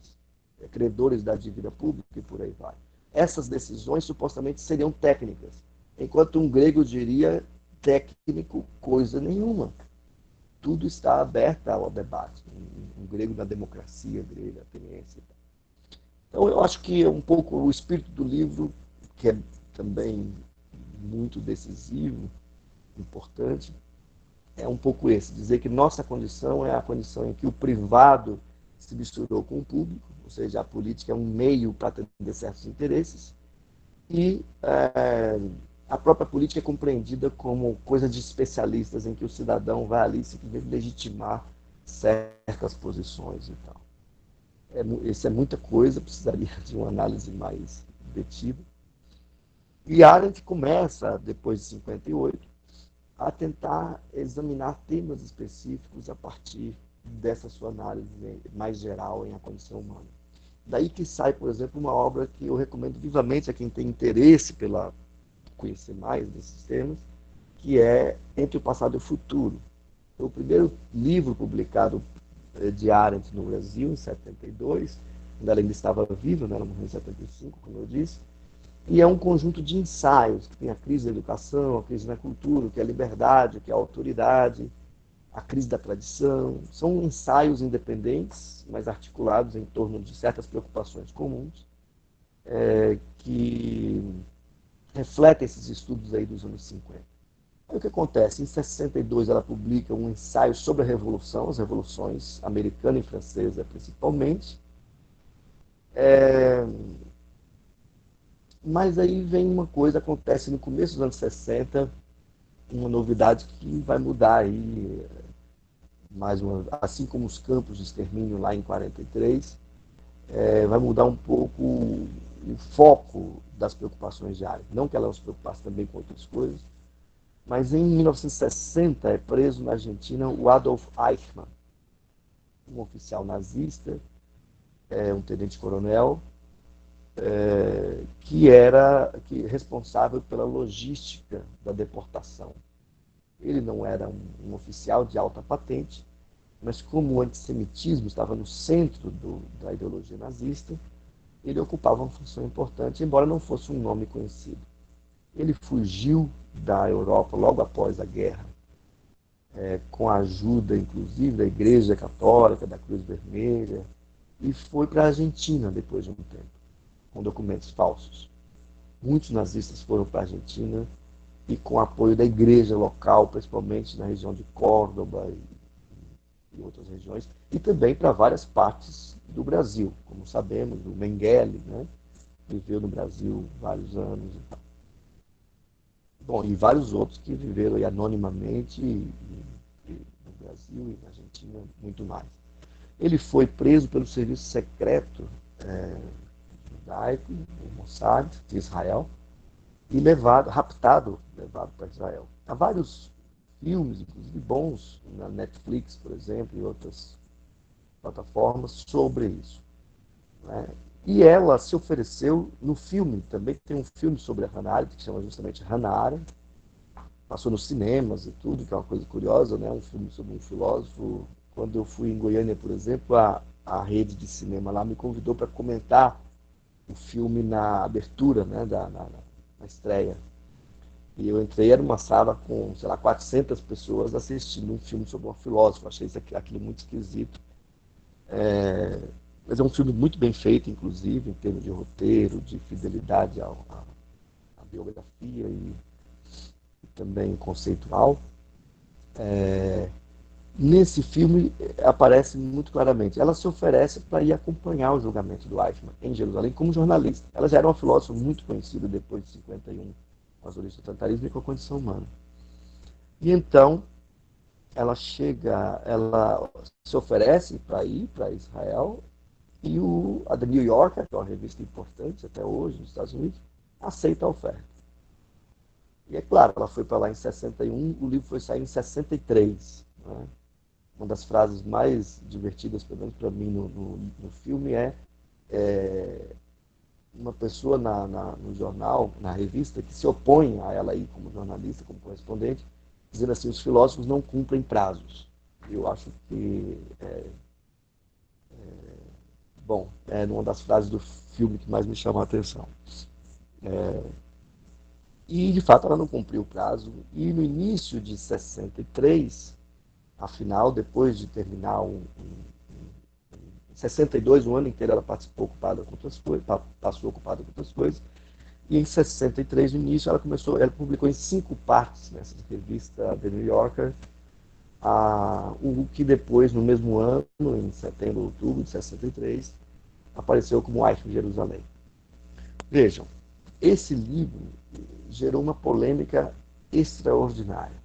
credores da dívida pública e por aí vai. Essas decisões supostamente seriam técnicas, enquanto um grego diria técnico coisa nenhuma. Tudo está aberto ao debate. Um grego da democracia grega, ateniense. Então, eu acho que um pouco o espírito do livro, que é também muito decisivo, importante, é um pouco esse, dizer que nossa condição é a condição em que o privado se misturou com o público, ou seja, a política é um meio para atender certos interesses, e a própria política é compreendida como coisa de especialistas, em que o cidadão vai ali simplesmente legitimar certas posições e tal. Isso é muita coisa, precisaria de uma análise mais detida. E Arendt começa, depois de 58, a tentar examinar temas específicos a partir dessa sua análise mais geral em A Condição Humana. Daí que sai, por exemplo, uma obra que eu recomendo vivamente a quem tem interesse pela conhecer mais desses temas, que é Entre o Passado e o Futuro. Foi o primeiro livro publicado de Arendt no Brasil, em 72, quando ela ainda estava viva, né? Ela morreu em 75, como eu disse, e é um conjunto de ensaios, que tem a crise da educação, a crise da cultura, que é a liberdade, que é a autoridade, a crise da tradição. São ensaios independentes, mas articulados em torno de certas preocupações comuns, que refletem esses estudos aí dos anos 50. Aí o que acontece? Em 62 ela publica um ensaio sobre a Revolução, as revoluções americana e francesa principalmente. Mas aí vem uma coisa, acontece no começo dos anos 60, uma novidade que vai mudar aí, assim como os campos de extermínio lá em 43, vai mudar um pouco o foco das preocupações diárias. Não que ela não se preocupasse também com outras coisas, mas em 1960 é preso na Argentina o Adolf Eichmann, um oficial nazista, um tenente-coronel, que era responsável pela logística da deportação. Ele não era um oficial de alta patente, mas como o antissemitismo estava no centro da ideologia nazista, ele ocupava uma função importante, embora não fosse um nome conhecido. Ele fugiu da Europa logo após a guerra, com a ajuda, inclusive, da Igreja Católica, da Cruz Vermelha, e foi para a Argentina depois de um tempo, com documentos falsos. Muitos nazistas foram para a Argentina e com apoio da igreja local, principalmente na região de Córdoba e outras regiões, e também para várias partes do Brasil. Como sabemos, o Mengele, né, viveu no Brasil vários anos. Bom, e vários outros que viveram aí anonimamente no Brasil e na Argentina, muito mais. Ele foi preso pelo serviço secreto judaico, o Mossad, de Israel, e raptado para Israel. Há vários filmes, inclusive bons, na Netflix, por exemplo, e outras plataformas, sobre isso. Né? E ela se ofereceu no filme, também tem um filme sobre a Hannah Arendt, que chama justamente Hannah Arendt, passou nos cinemas e tudo, que é uma coisa curiosa, né? Um filme sobre um filósofo. Quando eu fui em Goiânia, por exemplo, a rede de cinema lá me convidou para comentar o filme na abertura, né, na estreia. E eu entrei, era uma sala com, sei lá, 400 pessoas assistindo um filme sobre um filósofo. Achei aquilo muito esquisito. Mas é um filme muito bem feito, inclusive, em termos de roteiro, de fidelidade à biografia e também conceitual. nesse filme aparece muito claramente. Ela se oferece para ir acompanhar o julgamento do Eichmann em Jerusalém como jornalista. Ela já era uma filósofa muito conhecida depois de 51, com as origens do totalitarismo e com a condição humana. E então ela se oferece para ir para Israel e a The New Yorker, que é uma revista importante até hoje nos Estados Unidos, aceita a oferta. E é claro, ela foi para lá em 61, o livro foi sair em 63. Né? Uma das frases mais divertidas, pelo menos para mim, no filme é uma pessoa no jornal, na revista, que se opõe a ela ir como jornalista, como correspondente, dizendo assim, os filósofos não cumprem prazos. Eu acho que bom, é uma das frases do filme que mais me chama a atenção. E, de fato, ela não cumpriu o prazo. E no início de 63, afinal, depois de terminar em 62, um ano inteiro ela participou ocupada com outras coisas, passou ocupada com outras coisas. E em 63, no início, ela publicou em 5 partes nessa revista The New Yorker, o que depois, no mesmo ano, em setembro, outubro de 63, apareceu como Eichmann Jerusalém. Vejam, esse livro gerou uma polêmica extraordinária.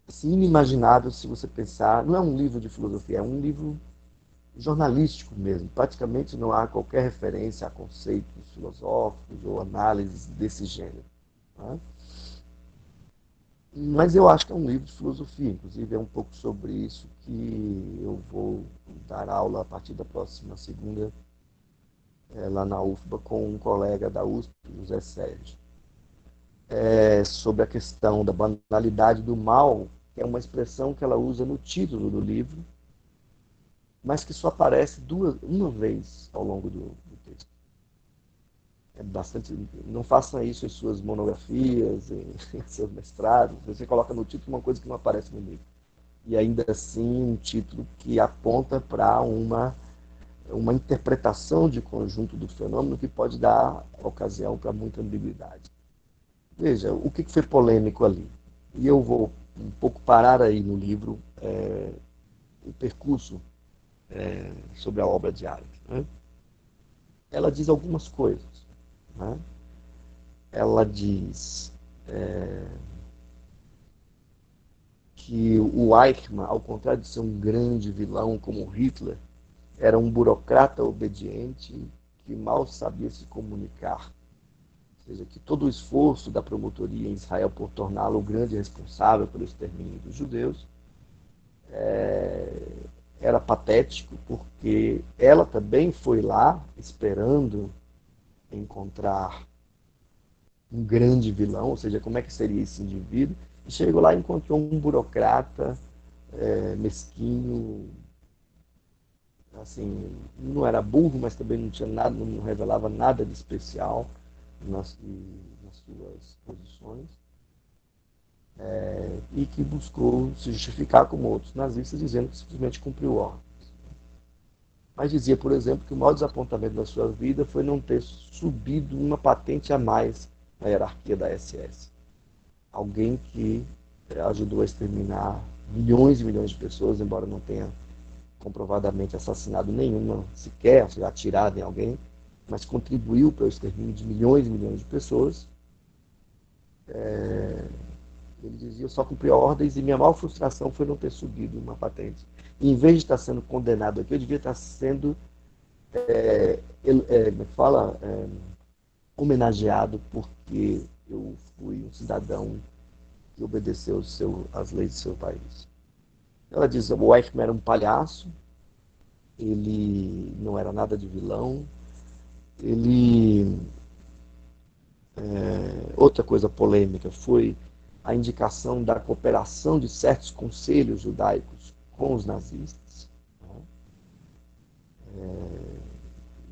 Assim, inimaginável se você pensar, não é um livro de filosofia, é um livro jornalístico mesmo. Praticamente não há qualquer referência a conceitos filosóficos ou análises desse gênero. Tá? Mas eu acho que é um livro de filosofia, inclusive é um pouco sobre isso que eu vou dar aula a partir da próxima segunda, lá na UFBA, com um colega da USP, José Sérgio. Sobre a questão da banalidade do mal, que é uma expressão que ela usa no título do livro, mas que só aparece uma vez ao longo do texto. É bastante. Não façam isso em suas monografias, em seus mestrados. Você coloca no título uma coisa que não aparece no livro. E ainda assim, um título que aponta para uma interpretação de conjunto do fenômeno que pode dar ocasião para muita ambiguidade. Veja, o que foi polêmico ali? E eu vou um pouco parar aí no livro o percurso sobre a obra de Arendt. Né? Ela diz algumas coisas. Né? Ela diz que o Eichmann, ao contrário de ser um grande vilão como Hitler, era um burocrata obediente que mal sabia se comunicar. Ou seja, que todo o esforço da promotoria em Israel por torná-lo o grande responsável pelo extermínio dos judeus era patético, porque ela também foi lá esperando encontrar um grande vilão, ou seja, como é que seria esse indivíduo, e chegou lá e encontrou um burocrata mesquinho, assim, não era burro, mas também não tinha nada, não revelava nada de especial nas suas posições, e que buscou se justificar como outros nazistas, dizendo que simplesmente cumpriu ordens. Mas dizia, por exemplo, que o maior desapontamento da sua vida foi não ter subido uma patente a mais na hierarquia da SS. Alguém que ajudou a exterminar milhões e milhões de pessoas, embora não tenha comprovadamente assassinado nenhuma sequer, ou seja, atirado em alguém, mas contribuiu para o extermínio de milhões e milhões de pessoas. Ele dizia, eu só cumpri ordens e minha maior frustração foi não ter subido uma patente. E, em vez de estar sendo condenado aqui, eu devia estar sendo, como é que fala, homenageado porque eu fui um cidadão que obedeceu às leis do seu país. Ela diz, o Eichmann era um palhaço, ele não era nada de vilão, ele... outra coisa polêmica foi a indicação da cooperação de certos conselhos judaicos com os nazistas.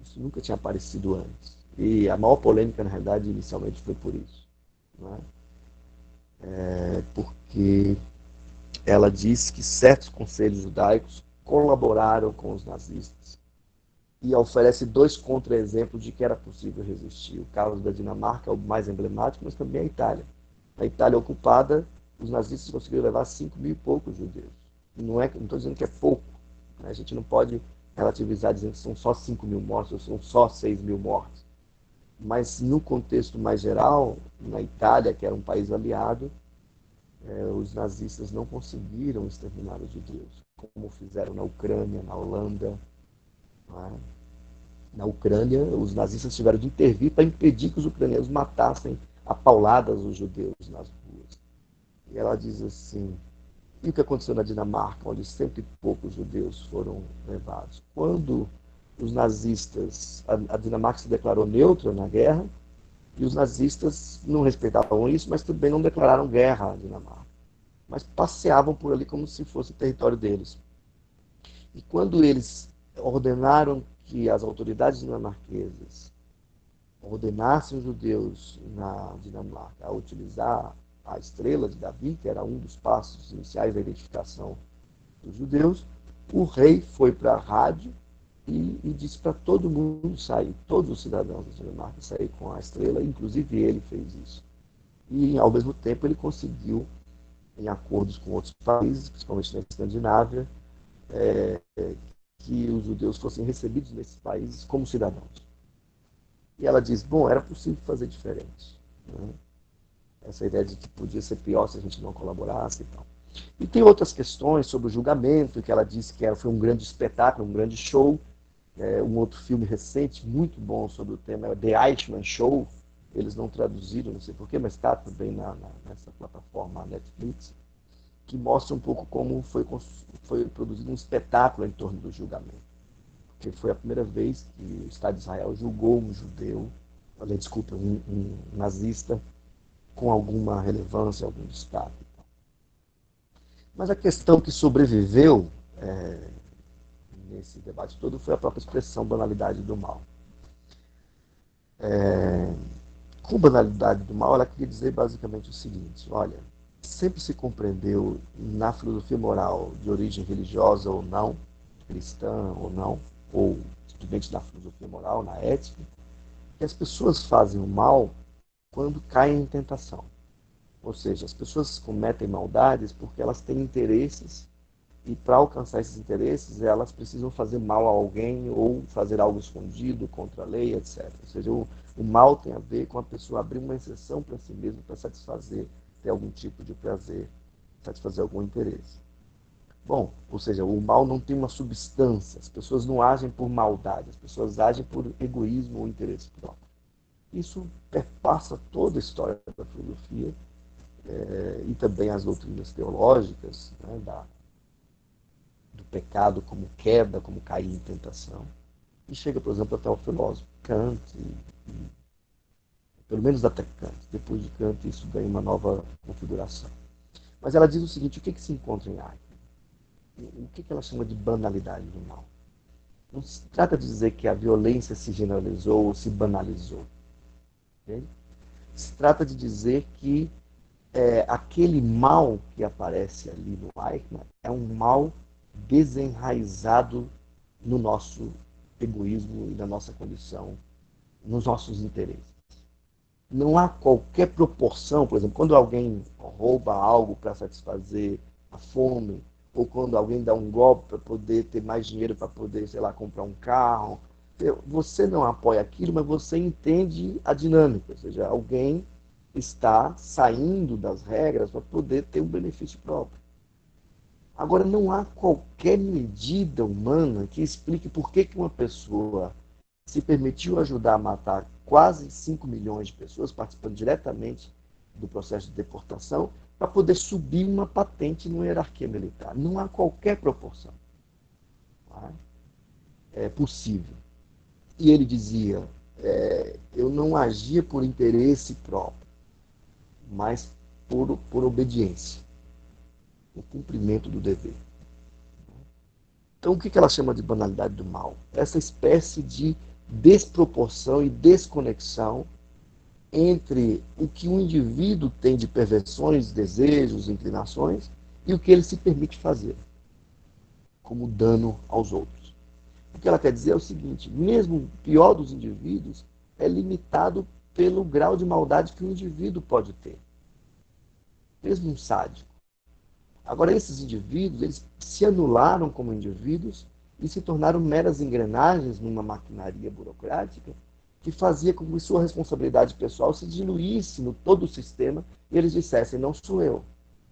Isso nunca tinha aparecido antes. E a maior polêmica, na realidade, inicialmente foi por isso. Né? Porque ela diz que certos conselhos judaicos colaboraram com os nazistas e oferece 2 contra-exemplos de que era possível resistir. O caso da Dinamarca é o mais emblemático, mas também a Itália. A Itália ocupada os nazistas conseguiram levar 5 mil e poucos judeus. Não estou dizendo que é pouco, né? A gente não pode relativizar dizendo que são só 5 mil mortos ou são só 6 mil mortos. Mas, no contexto mais geral, na Itália, que era um país aliado, os nazistas não conseguiram exterminar os judeus, como fizeram na Ucrânia, na Holanda. Né? Na Ucrânia, os nazistas tiveram de intervir para impedir que os ucranianos matassem a pauladas os judeus nas ruas. E ela diz assim, e o que aconteceu na Dinamarca, onde 100 e poucos judeus foram levados? Quando os nazistas, a Dinamarca se declarou neutra na guerra, e os nazistas não respeitavam isso, mas também não declararam guerra à Dinamarca. Mas passeavam por ali como se fosse o território deles. E quando eles ordenaram que as autoridades dinamarquesas ordenassem os judeus na Dinamarca a utilizar a estrela de Davi, que era um dos passos iniciais da identificação dos judeus, o rei foi para a rádio e disse para todo mundo sair, todos os cidadãos da Dinamarca sair com a estrela, inclusive ele fez isso. E, ao mesmo tempo, ele conseguiu, em acordos com outros países, principalmente na Escandinávia, que os judeus fossem recebidos nesses países como cidadãos. E ela diz, bom, era possível fazer diferente. Né? Essa ideia de que podia ser pior se a gente não colaborasse e tal. E tem outras questões sobre o julgamento, que ela disse que foi um grande espetáculo, um grande show. Um outro filme recente, muito bom sobre o tema, é The Eichmann Show. Eles não traduziram, não sei porquê, mas está também nessa plataforma Netflix, que mostra um pouco como foi produzido um espetáculo em torno do julgamento. Porque foi a primeira vez que o Estado de Israel julgou um judeu, um nazista, com alguma relevância, algum destaque. Mas a questão que sobreviveu nesse debate todo foi a própria expressão banalidade do mal. Com banalidade do mal, ela queria dizer basicamente o seguinte, olha, sempre se compreendeu na filosofia moral de origem religiosa ou não, cristã ou não, ou estudante da filosofia moral, na ética, que as pessoas fazem o mal quando caem em tentação. Ou seja, as pessoas cometem maldades porque elas têm interesses e para alcançar esses interesses elas precisam fazer mal a alguém ou fazer algo escondido contra a lei, etc. Ou seja, o mal tem a ver com a pessoa abrir uma exceção para si mesmo para satisfazer, ter algum tipo de prazer, satisfazer algum interesse. Bom, ou seja, o mal não tem uma substância, as pessoas não agem por maldade, as pessoas agem por egoísmo ou interesse próprio. Isso perpassa toda a história da filosofia e também as doutrinas teológicas, né, do pecado como queda, como cair em tentação. E chega, por exemplo, até o filósofo Kant, pelo menos até Kant. Depois de Kant, isso ganha uma nova configuração. Mas ela diz o seguinte, o que se encontra em Eichmann? O que ela chama de banalidade do mal? Não se trata de dizer que a violência se generalizou ou se banalizou. Okay? Se trata de dizer que aquele mal que aparece ali no Eichmann é um mal desenraizado no nosso egoísmo e na nossa condição, nos nossos interesses. Não há qualquer proporção, por exemplo, quando alguém rouba algo para satisfazer a fome, ou quando alguém dá um golpe para poder ter mais dinheiro para poder, sei lá, comprar um carro, você não apoia aquilo, mas você entende a dinâmica, ou seja, alguém está saindo das regras para poder ter um benefício próprio. Agora, não há qualquer medida humana que explique por que uma pessoa se permitiu ajudar a matar quase 5 milhões de pessoas, participando diretamente do processo de deportação, para poder subir uma patente numa hierarquia militar. Não há qualquer proporção. É possível. E ele dizia, eu não agia por interesse próprio, mas por obediência, o cumprimento do dever. Então, o que ela chama de banalidade do mal? Essa espécie de desproporção e desconexão entre o que um indivíduo tem de perversões, desejos, inclinações, e o que ele se permite fazer, como dano aos outros. O que ela quer dizer é o seguinte, mesmo o pior dos indivíduos é limitado pelo grau de maldade que o indivíduo pode ter. mesmo um sádico. Agora, esses indivíduos, eles se anularam como indivíduos e se tornaram meras engrenagens numa maquinaria burocrática que fazia com que sua responsabilidade pessoal se diluísse no todo o sistema e eles dissessem, não sou eu,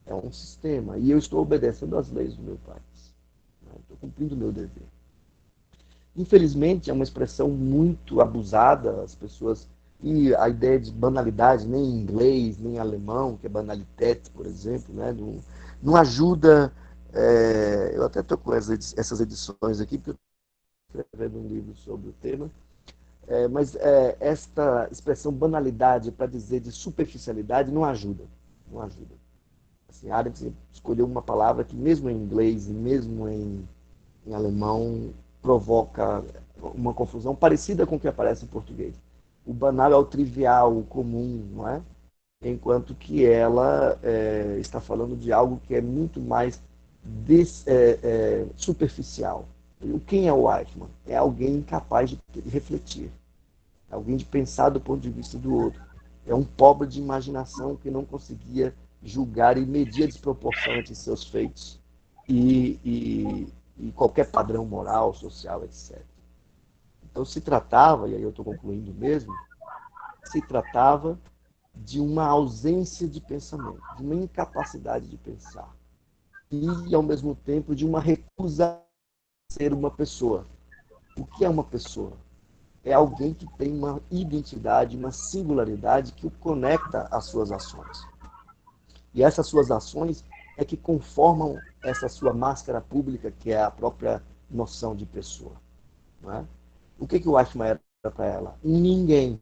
é um sistema e eu estou obedecendo às leis do meu país. Estou cumprindo o meu dever. Infelizmente, é uma expressão muito abusada, as pessoas... E a ideia de banalidade, nem em inglês, nem em alemão, que é banalität, por exemplo, né? Não ajuda... eu até estou com essas edições aqui, porque eu estou escrevendo um livro sobre o tema, mas esta expressão banalidade para dizer de superficialidade não ajuda. Não ajuda. Assim, Arendt escolheu uma palavra que, mesmo em inglês e mesmo em alemão, provoca uma confusão parecida com o que aparece em português. O banal é o trivial, o comum, não é? Enquanto que ela está falando de algo que é muito mais superficial. Quem é o Eichmann? É alguém incapaz de refletir, é alguém de pensar do ponto de vista do outro. É um pobre de imaginação que não conseguia julgar e medir a desproporção entre seus feitos e qualquer padrão moral, social, etc. Então se tratava, e aí eu estou concluindo mesmo, se tratava de uma ausência de pensamento, de uma incapacidade de pensar. E, ao mesmo tempo, de uma recusa a ser uma pessoa. O que é uma pessoa? É alguém que tem uma identidade, uma singularidade que o conecta às suas ações. E essas suas ações é que conformam essa sua máscara pública, que é a própria noção de pessoa. Não é? O que o Eichmann era para ela? Um ninguém.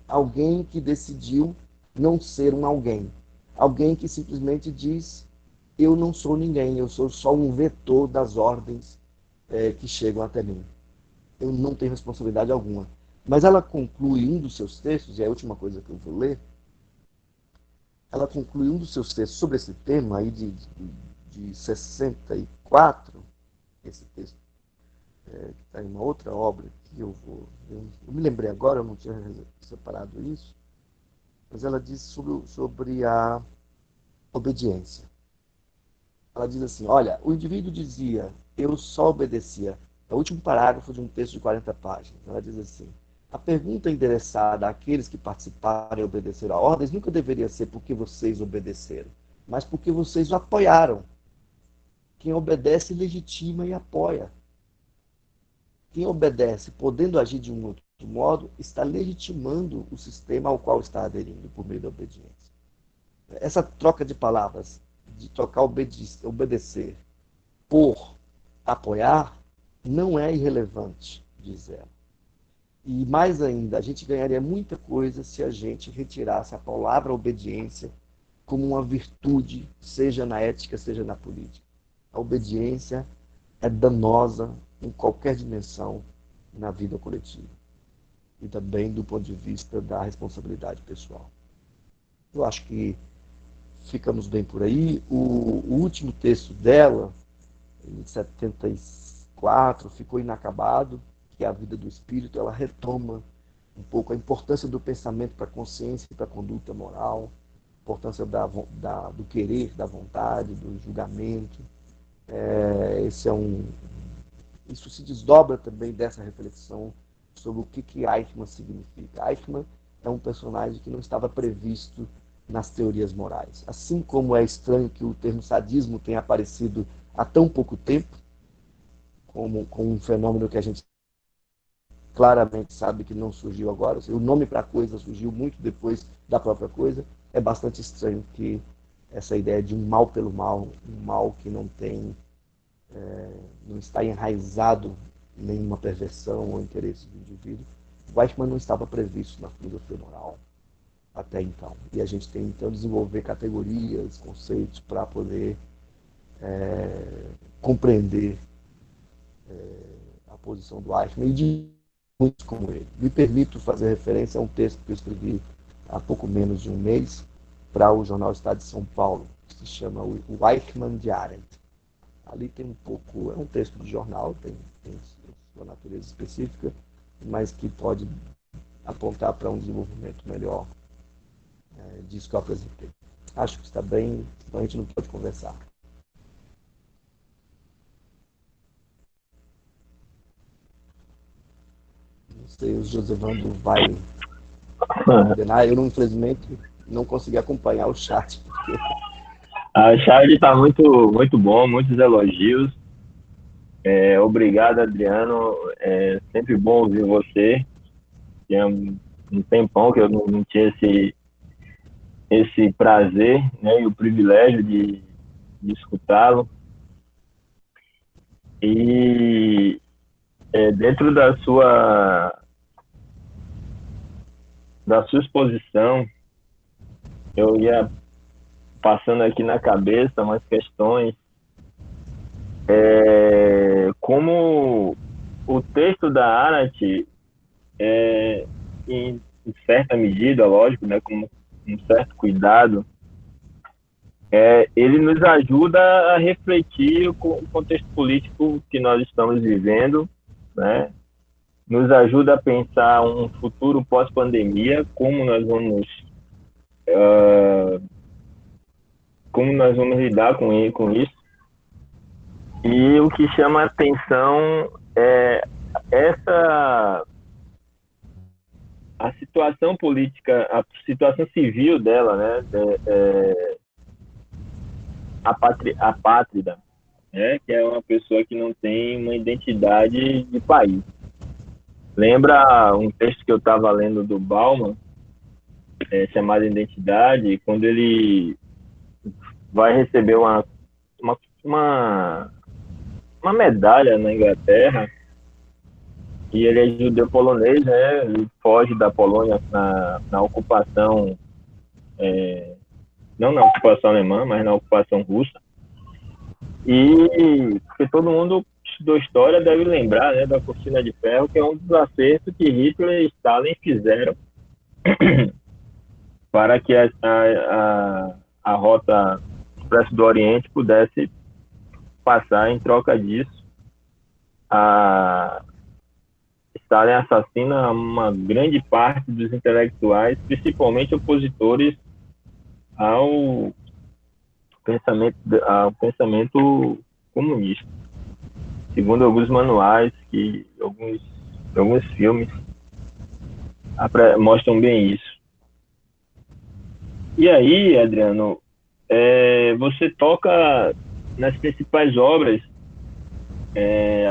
Alguém que decidiu não ser um alguém. Alguém que simplesmente diz, eu não sou ninguém, eu sou só um vetor das ordens que chegam até mim. Eu não tenho responsabilidade alguma. Mas ela conclui um dos seus textos, e é a última coisa que eu vou ler, ela conclui um dos seus textos sobre esse tema aí de 64, esse texto que está em uma outra obra que eu me lembrei agora, eu não tinha separado isso, mas ela diz sobre a obediência. Ela diz assim, olha, o indivíduo dizia, eu só obedecia. É o último parágrafo de um texto de 40 páginas. Ela diz assim, a pergunta endereçada àqueles que participaram e obedeceram a ordens nunca deveria ser porque vocês obedeceram, mas porque vocês o apoiaram. Quem obedece legitima e apoia. Quem obedece, podendo agir de um outro modo, está legitimando o sistema ao qual está aderindo por meio da obediência. Essa troca de palavras, de trocar obedecer por apoiar, não é irrelevante, diz ela. E mais ainda, a gente ganharia muita coisa se a gente retirasse a palavra obediência como uma virtude, seja na ética, seja na política. A obediência é danosa em qualquer dimensão na vida coletiva e também do ponto de vista da responsabilidade pessoal. Eu acho que ficamos bem por aí. O último texto dela, em 74, ficou inacabado, que é a vida do espírito. Ela retoma um pouco a importância do pensamento para a consciência e para a conduta moral, a importância do querer, da vontade, do julgamento. Isso se desdobra também dessa reflexão sobre o que Eichmann significa. Eichmann é um personagem que não estava previsto nas teorias morais. Assim como é estranho que o termo sadismo tenha aparecido há tão pouco tempo, como um fenômeno que a gente claramente sabe que não surgiu agora. O nome para a coisa surgiu muito depois da própria coisa. É bastante estranho que essa ideia de um mal pelo mal, um mal que não está enraizado em nenhuma perversão ou interesse do indivíduo, o Eichmann não estava previsto na filosofia moral até então. E a gente tem, então, desenvolver categorias, conceitos para poder compreender a posição do Eichmann e de muitos como ele. Me permito fazer referência a um texto que eu escrevi há pouco menos de um mês para o jornal Estado de São Paulo, que se chama o Eichmann de Arendt. Ali tem um pouco, é um texto de jornal, tem sua natureza específica, mas que pode apontar para um desenvolvimento melhor disso que eu apresentei. acho que está bem, então a gente não pode conversar. Não sei, o Josevando vai ordenar. Eu, não, infelizmente, não consegui acompanhar o chat, porque A Charlie está muito bom, muitos elogios. Obrigado, Adriano. É sempre bom ouvir você. Tinha um tempão que eu não tinha esse prazer, né, e o privilégio de escutá-lo. E dentro da sua exposição, eu ia passando aqui na cabeça umas questões, como o texto da Arendt, em certa medida, lógico, né, com um certo cuidado, ele nos ajuda a refletir o contexto político que nós estamos vivendo, né? Nos ajuda a pensar um futuro pós-pandemia, como nós vamos lidar com isso. E o que chama a atenção é a situação política, a situação civil dela, né? Apátrida, né? Que é uma pessoa que não tem uma identidade de país. Lembra um texto que eu estava lendo do Bauman, chamado Identidade, quando ele vai receber uma, uma, uma medalha na Inglaterra, e ele é judeu polonês, né? Ele foge da Polônia na ocupação, não na ocupação alemã, mas na ocupação russa. E porque todo mundo que estudou história deve lembrar, né, da Cortina de Ferro, que é um dos acertos que Hitler e Stalin fizeram para que a rota Expresso do Oriente pudesse passar. Em troca disso, a Stalin assassina uma grande parte dos intelectuais, principalmente opositores ao pensamento comunista, segundo alguns manuais que alguns filmes mostram bem isso. E aí, Adriano, você toca nas principais obras.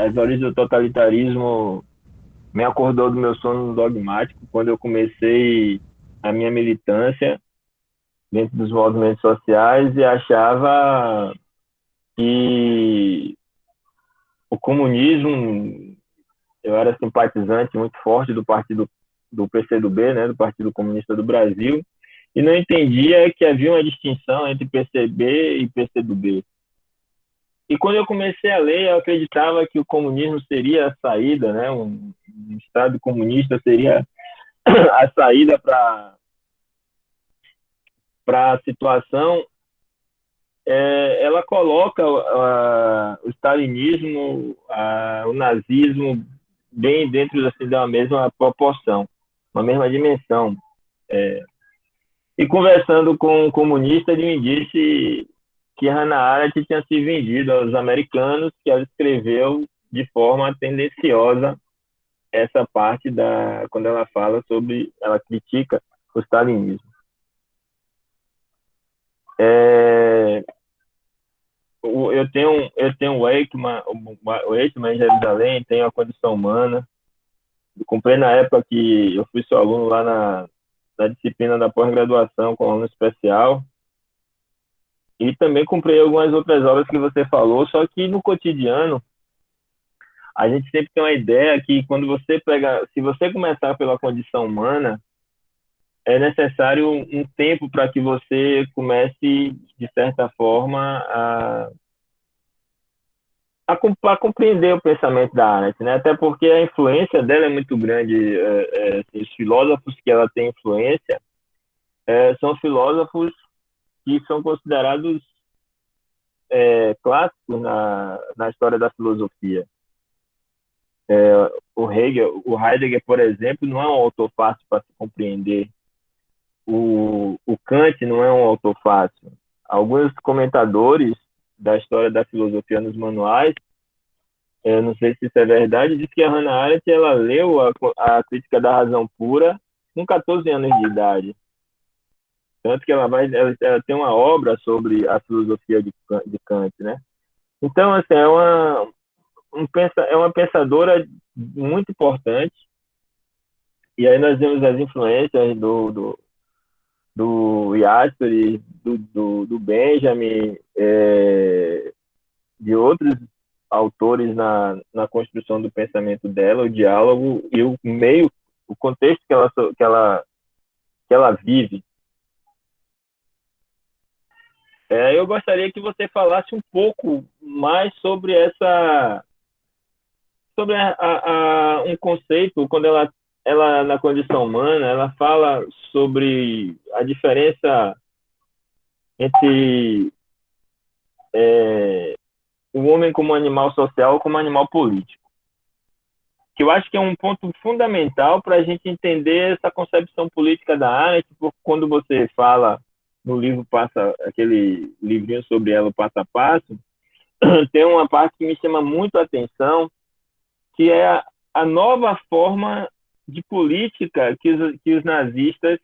As Origens do Totalitarismo me acordou do meu sono dogmático quando eu comecei a minha militância dentro dos movimentos sociais e achava que o comunismo, eu era simpatizante muito forte do partido do PCdoB, né, do Partido Comunista do Brasil, e não entendia que havia uma distinção entre PCB e PCdoB. E quando eu comecei a ler, eu acreditava que o comunismo seria a saída, né, um Estado comunista seria a saída para a situação. Ela coloca o stalinismo, o nazismo, bem dentro assim, da mesma proporção, uma mesma dimensão. E conversando com um comunista, ele me disse que Hannah Arendt tinha se vendido aos americanos, que ela escreveu de forma tendenciosa essa parte quando ela fala ela critica o stalinismo. Eu tenho o Eichmann em Jerusalém, tenho a Condição Humana. Eu comprei na época que eu fui seu aluno lá na disciplina da pós-graduação com aluno especial. E também comprei algumas outras obras que você falou, só que no cotidiano a gente sempre tem uma ideia que se você começar pela Condição Humana, é necessário um tempo para que você comece, de certa forma, a compreender o pensamento da Arendt, né? Até porque a influência dela é muito grande. Os filósofos que ela tem influência são filósofos que são considerados clássicos na história da filosofia. O Heidegger, por exemplo, não é um autor fácil para se compreender. o Kant não é um autor fácil. Alguns comentadores da história da filosofia nos manuais, eu não sei se isso é verdade, diz que a Hannah Arendt ela leu a Crítica da Razão Pura com 14 anos de idade. Tanto que ela tem uma obra sobre a filosofia de Kant, né? Então, assim, é uma pensadora muito importante. E aí nós vemos as influências do Jaspers, do Benjamin, de outros autores na construção do pensamento dela, o diálogo e o meio, o contexto que ela vive. Eu gostaria que você falasse um pouco mais sobre um conceito, quando ela na condição humana, ela fala sobre a diferença entre o homem como animal social e como animal político, que eu acho que é um ponto fundamental para a gente entender essa concepção política da Arendt, porque quando você fala no livro, aquele livrinho sobre ela, o Passo a Passo, tem uma parte que me chama muito a atenção, que é a nova forma de política que os nazistas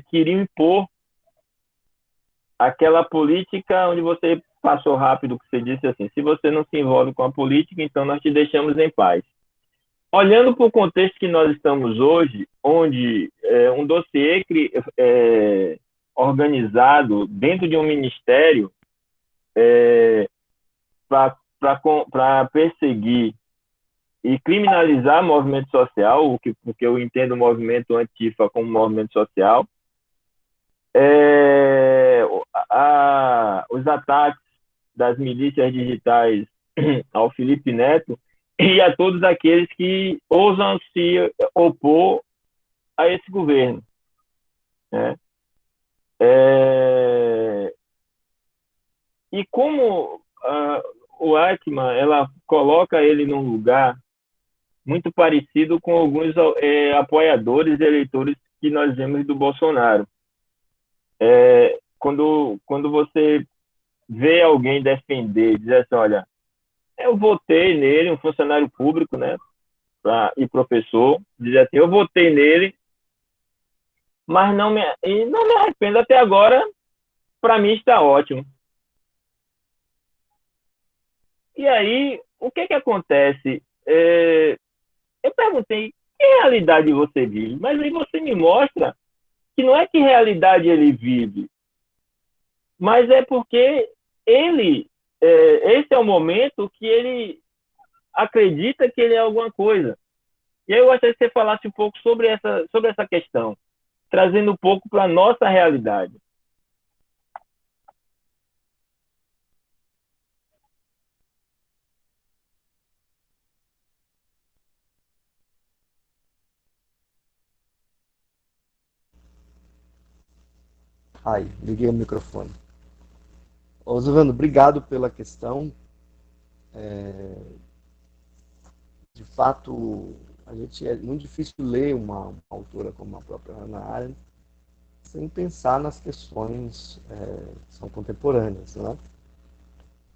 queriam impor, aquela política onde você passou rápido, que você disse assim, se você não se envolve com a política, então nós te deixamos em paz. Olhando para o contexto que nós estamos hoje, onde um dossiê organizado dentro de um ministério para perseguir e criminalizar movimento social, porque eu entendo o movimento Antifa como movimento social, os ataques das milícias digitais ao Felipe Neto e a todos aqueles que ousam se opor a esse governo, né? E como o Eichmann, ela coloca ele num lugar muito parecido com alguns apoiadores e eleitores que nós vemos do Bolsonaro. Quando você vê alguém defender, dizer assim, olha, eu votei nele, um funcionário público, né, e professor, dizer assim, eu votei nele, mas não me arrependo até agora, para mim está ótimo. E aí, o que acontece? Eu perguntei, que realidade você vive? Mas aí você me mostra que não é que realidade ele vive, mas é porque esse é o momento que ele acredita que ele é alguma coisa. E aí eu gostaria que você falasse um pouco sobre essa questão, trazendo um pouco para a nossa realidade. Aí, liguei o microfone. Ô, Zuvano, obrigado pela questão. De fato, é muito difícil ler uma autora como a própria Hannah Arendt sem pensar nas questões que são contemporâneas, né?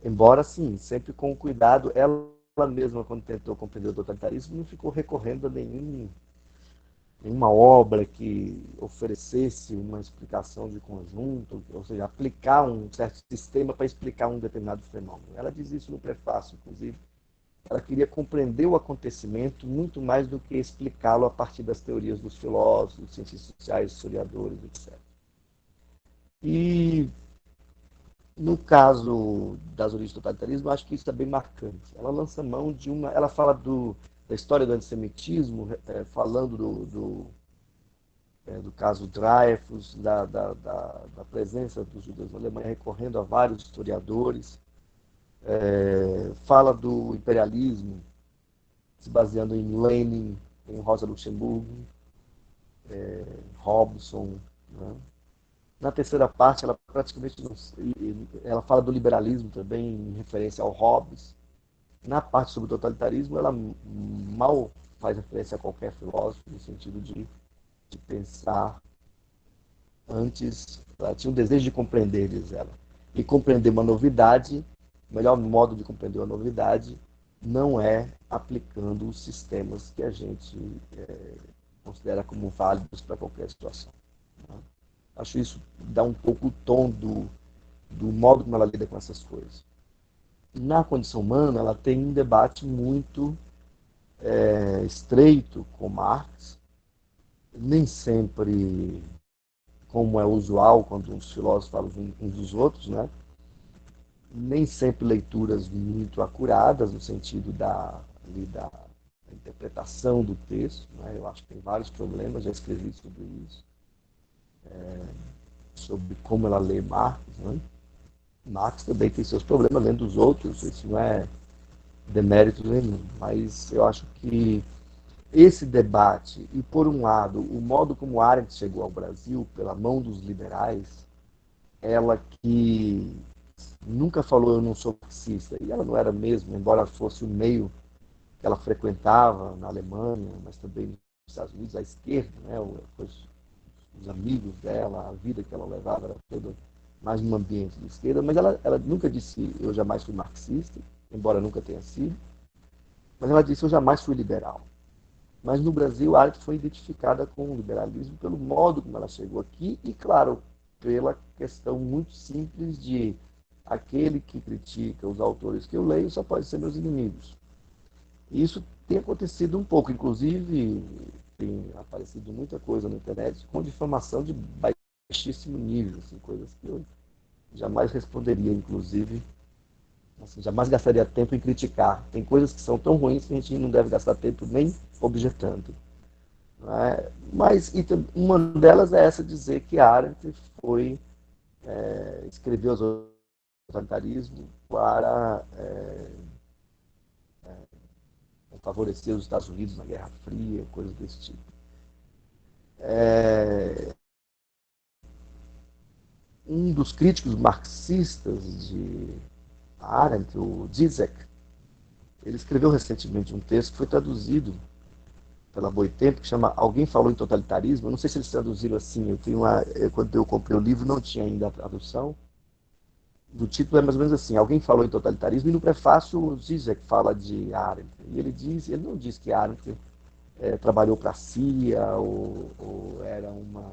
Embora, sim, sempre com cuidado, ela mesma, quando tentou compreender o totalitarismo, não ficou recorrendo a nenhuma obra que oferecesse uma explicação de conjunto, ou seja, aplicar um certo sistema para explicar um determinado fenômeno. Ela diz isso no prefácio, inclusive. Ela queria compreender o acontecimento muito mais do que explicá-lo a partir das teorias dos filósofos, dos cientistas sociais, historiadores, etc. E no caso das origens do totalitarismo, eu acho que isso é bem marcante. Ela lança mão de uma... Ela fala da história do antissemitismo, falando do caso Dreyfus, da presença dos judeus na Alemanha, recorrendo a vários historiadores. Fala do imperialismo, se baseando em Lenin, em Rosa Luxemburgo, Robson, né? Na terceira parte, ela praticamente ela fala do liberalismo também, em referência ao Hobbes. Na parte sobre o totalitarismo, ela mal faz referência a qualquer filósofo, no sentido de pensar Antes, ela tinha um desejo de compreender, diz ela. E compreender uma novidade, o melhor modo de compreender uma novidade não é aplicando os sistemas que a gente considera como válidos para qualquer situação. Né? Acho isso dá um pouco o tom do modo como ela lida com essas coisas. Na condição humana, ela tem um debate muito estreito com Marx, nem sempre como é usual quando os filósofos falam uns dos outros, né? Nem sempre leituras muito acuradas no sentido da interpretação do texto, né? Eu acho que tem vários problemas, já escrevi sobre isso, sobre como ela lê Marx, né? Marx também tem seus problemas lendo os outros, isso não é demérito nenhum, mas eu acho que esse debate, e por um lado, o modo como Arendt chegou ao Brasil, pela mão dos liberais, ela que nunca falou eu não sou marxista, e ela não era mesmo, embora fosse o meio que ela frequentava na Alemanha, mas também nos Estados Unidos, a esquerda, né, os amigos dela, a vida que ela levava era toda mais num ambiente de esquerda, mas ela nunca disse eu jamais fui marxista, embora nunca tenha sido, mas ela disse eu jamais fui liberal. Mas no Brasil, a arte foi identificada com o liberalismo pelo modo como ela chegou aqui e, claro, pela questão muito simples de aquele que critica os autores que eu leio só pode ser meus inimigos. E isso tem acontecido um pouco, inclusive tem aparecido muita coisa na internet com difamação de baixíssimo nível, assim, coisas que eu jamais responderia, inclusive, assim, jamais gastaria tempo em criticar. Tem coisas que são tão ruins que a gente não deve gastar tempo nem objetando. Né? Mas uma delas é essa dizer que Arendt foi escreveu o totalitarismo para favorecer os Estados Unidos na Guerra Fria, coisas desse tipo. Um dos críticos marxistas de Arendt, o Zizek, ele escreveu recentemente um texto que foi traduzido pela Boitempo, que chama Alguém Falou em Totalitarismo. Eu não sei se eles traduziram assim. Quando eu comprei o livro, não tinha ainda a tradução. Do título é mais ou menos assim: Alguém falou em totalitarismo, e no prefácio o Zizek fala de Arendt. E ele não diz que Arendt trabalhou para a CIA ou era uma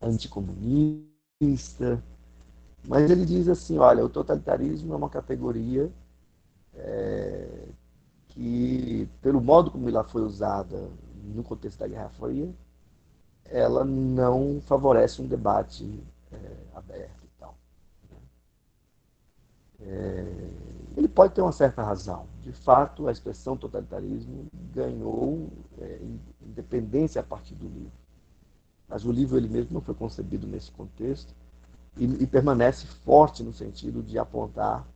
anticomunista, mas ele diz assim: olha, o totalitarismo é uma categoria que, pelo modo como ela foi usada no contexto da Guerra Fria, ela não favorece um debate aberto e tal. Ele pode ter uma certa razão. De fato, a expressão totalitarismo ganhou independência a partir do livro. Mas o livro ele mesmo não foi concebido nesse contexto e permanece forte no sentido de apontar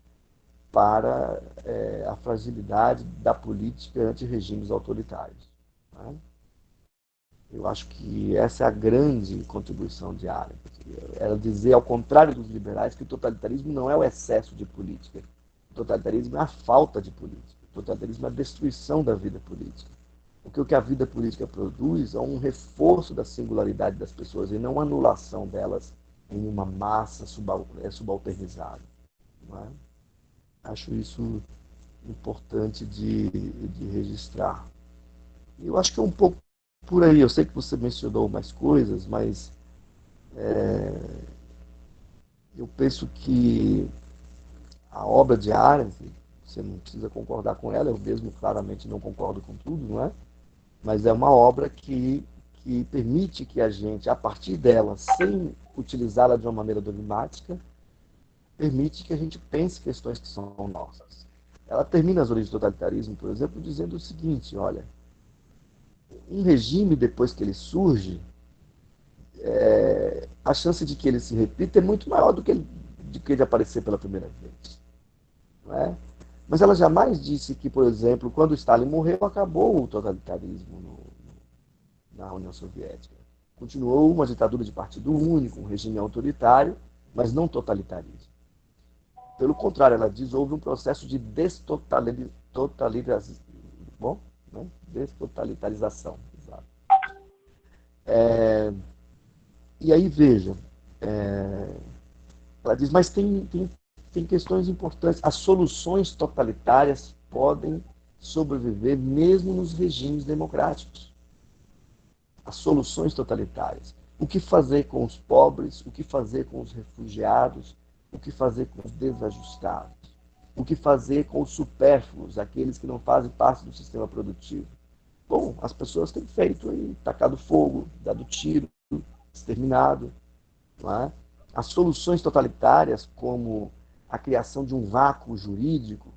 para a fragilidade da política ante regimes autoritários. Né? Eu acho que essa é a grande contribuição de Arendt. Ela dizer, ao contrário dos liberais, que o totalitarismo não é o excesso de política. O totalitarismo é a falta de política. O totalitarismo é a destruição da vida política. Porque o que a vida política produz é um reforço da singularidade das pessoas e não anulação delas em uma massa subalternizada. Não é? Acho isso importante de registrar. Eu acho que é um pouco por aí. Eu sei que você mencionou mais coisas, mas eu penso que a obra de Arendt, você não precisa concordar com ela, eu mesmo claramente não concordo com tudo, não é? Mas é uma obra que permite que a gente, a partir dela, sem utilizá-la de uma maneira dogmática, permite que a gente pense questões que são nossas. Ela termina as origens do totalitarismo, por exemplo, dizendo o seguinte: olha, um regime, depois que ele surge, a chance de que ele se repita é muito maior do que de que ele aparecer pela primeira vez. Não é? Mas ela jamais disse que, por exemplo, quando Stalin morreu, acabou o totalitarismo na União Soviética. Continuou uma ditadura de partido único, um regime autoritário, mas não totalitarismo. Pelo contrário, ela diz houve um processo de destotalitarizzação. Exato. E aí, veja, ela diz, mas tem questões importantes. As soluções totalitárias podem sobreviver mesmo nos regimes democráticos. As soluções totalitárias. O que fazer com os pobres? O que fazer com os refugiados? O que fazer com os desajustados? O que fazer com os supérfluos, aqueles que não fazem parte do sistema produtivo? Bom, as pessoas têm feito aí, tacado fogo, dado tiro, exterminado. Não é? As soluções totalitárias, como a criação de um vácuo jurídico,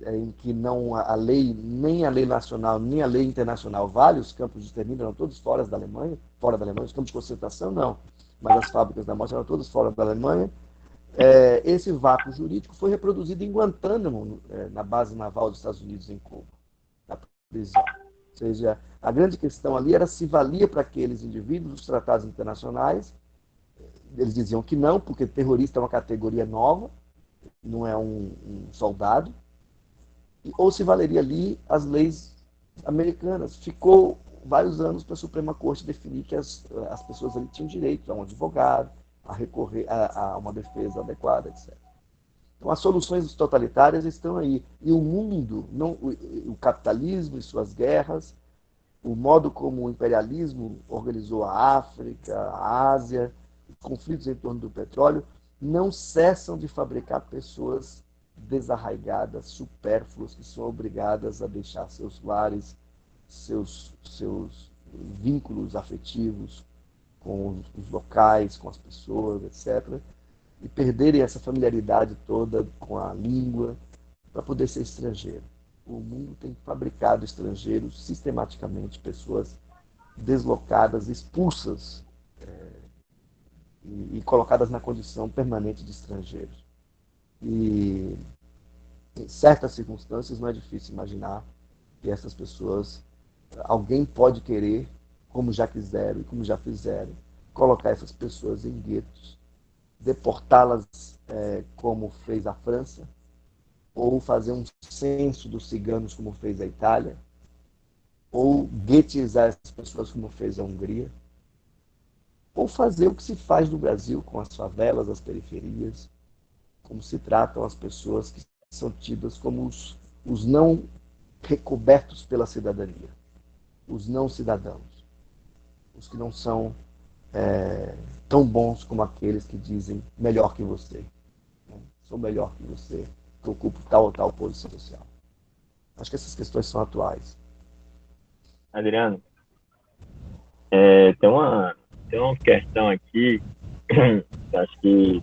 em que não a lei, nem a lei nacional, nem a lei internacional vale, os campos de extermínio eram todos fora da Alemanha, os campos de concentração não, mas as fábricas da morte eram todas fora da Alemanha. Esse vácuo jurídico foi reproduzido em Guantánamo, na base naval dos Estados Unidos, em Cuba, na prisão. Ou seja, a grande questão ali era se valia para aqueles indivíduos os tratados internacionais. Eles diziam que não, porque terrorista é uma categoria nova, não é um soldado, ou se valeria ali as leis americanas. Ficou vários anos para a Suprema Corte definir que as pessoas ali tinham direito a um advogado, a recorrer a uma defesa adequada, etc. Então, as soluções totalitárias estão aí. E o mundo, não, o capitalismo e suas guerras, o modo como o imperialismo organizou a África, a Ásia, os conflitos em torno do petróleo, não cessam de fabricar pessoas desarraigadas, supérfluas, que são obrigadas a deixar seus lares, seus vínculos afetivos com os locais, com as pessoas, etc., e perderem essa familiaridade toda com a língua para poder ser estrangeiro. O mundo tem fabricado estrangeiros sistematicamente, pessoas deslocadas, expulsas e colocadas na condição permanente de estrangeiros. E em certas circunstâncias não é difícil imaginar que essas pessoas, alguém pode querer, como já quiseram e como já fizeram, colocar essas pessoas em guetos, deportá-las como fez a França, ou fazer um censo dos ciganos como fez a Itália, ou guetizar essas pessoas como fez a Hungria, ou fazer o que se faz no Brasil com as favelas, as periferias, como se tratam as pessoas que são tidas como os não recobertos pela cidadania, os não cidadãos, os que não são tão bons como aqueles que dizem melhor que você, né? Sou melhor que você, que ocupo tal ou tal posição social. Acho que essas questões são atuais. Adriano, tem uma questão aqui, que acho que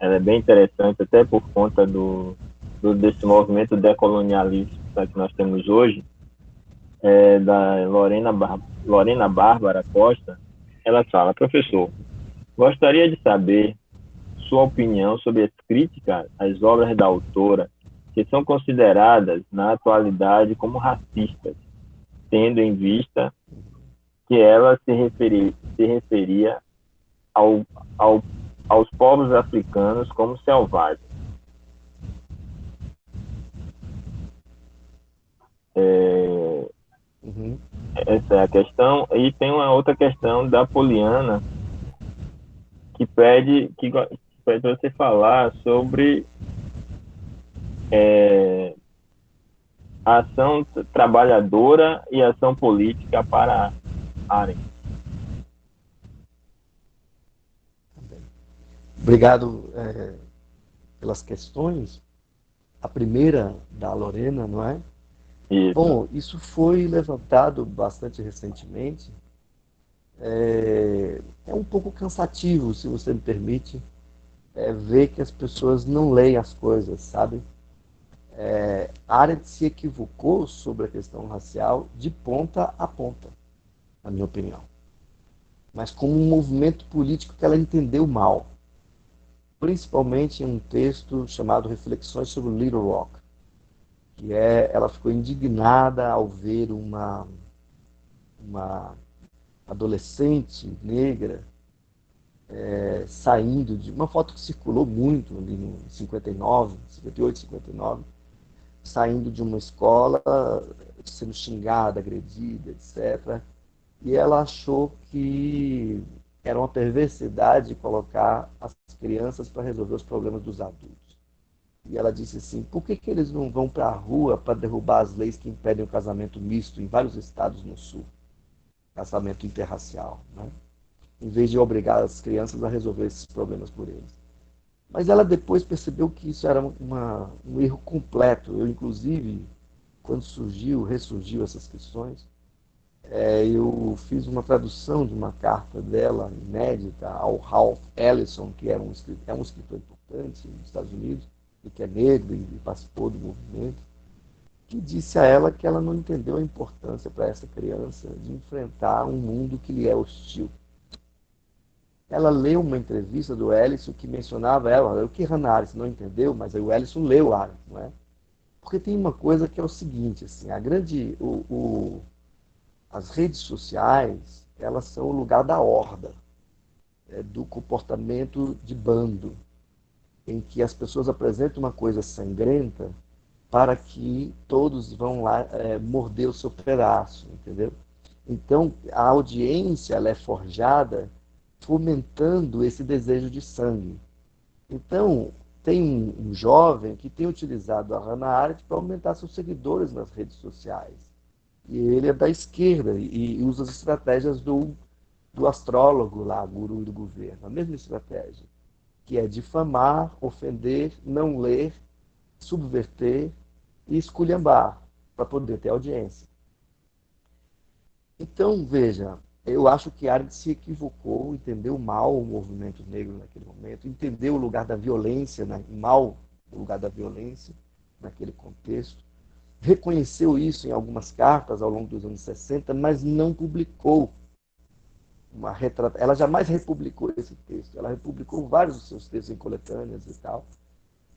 ela é bem interessante, até por conta desse movimento decolonialista que nós temos hoje, da Lorena Bárbara Costa. Ela fala: professor, gostaria de saber sua opinião sobre as críticas às obras da autora que são consideradas na atualidade como racistas, tendo em vista que ela se referia ao, ao, aos povos africanos como selvagens. Essa é a questão. E tem uma outra questão da Poliana, que pede você falar sobre a ação trabalhadora e ação política para Arendt. Obrigado pelas questões. A primeira da Lorena, não é? Isso. Bom, isso foi levantado bastante recentemente. É um pouco cansativo, se você me permite, ver que as pessoas não leem as coisas, sabe? Arendt se equivocou sobre a questão racial de ponta a ponta, na minha opinião. Mas como um movimento político que ela entendeu mal. Principalmente em um texto chamado Reflexões sobre Little Rock, que ela ficou indignada ao ver uma adolescente negra saindo de uma foto que circulou muito ali em 58, 59, saindo de uma escola, sendo xingada, agredida, etc. E ela achou que era uma perversidade colocar as crianças para resolver os problemas dos adultos. E ela disse assim, por que eles não vão para a rua para derrubar as leis que impedem o casamento misto em vários estados no sul? Casamento interracial, né? Em vez de obrigar as crianças a resolver esses problemas por eles. Mas ela depois percebeu que isso era um erro completo. Eu, inclusive, quando ressurgiu essas questões, eu fiz uma tradução de uma carta dela, inédita, ao Ralph Ellison, que é um escritor importante nos Estados Unidos, e que é negro e participou do movimento, que disse a ela que ela não entendeu a importância para essa criança de enfrentar um mundo que lhe é hostil. Ela leu uma entrevista do Ellison que mencionava ela, o que Hannah Arendt não entendeu, mas aí o Ellison leu Arendt, não é? Porque tem uma coisa que é o seguinte, assim, as redes sociais, elas são o lugar da horda, do comportamento de bando, em que as pessoas apresentam uma coisa sangrenta para que todos vão lá morder o seu pedaço, entendeu? Então, a audiência ela é forjada fomentando esse desejo de sangue. Então, tem um jovem que tem utilizado a Hannah Arendt para aumentar seus seguidores nas redes sociais. E ele é da esquerda e usa as estratégias do astrólogo lá, guru do governo, a mesma estratégia, que é difamar, ofender, não ler, subverter e esculhambar para poder ter audiência. Então, veja, eu acho que Arendt se equivocou, entendeu mal o movimento negro naquele momento, entendeu o lugar da violência, mal o lugar da violência naquele contexto, reconheceu isso em algumas cartas ao longo dos anos 60, mas não publicou uma retratação. Ela jamais republicou esse texto, ela republicou vários dos seus textos em coletâneas e tal,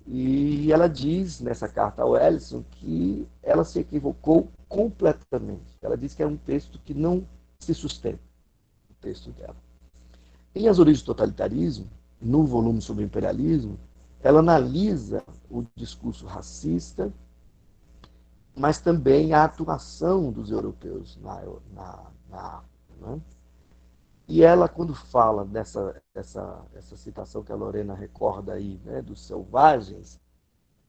e ela diz nessa carta ao Ellison que ela se equivocou completamente. Ela diz que é um texto que não se sustenta, o texto dela. Em As Origens do Totalitarismo, no volume sobre o imperialismo, ela analisa o discurso racista, mas também a atuação dos europeus na África. Né? E ela, quando fala essa citação que a Lorena recorda aí, né, dos selvagens,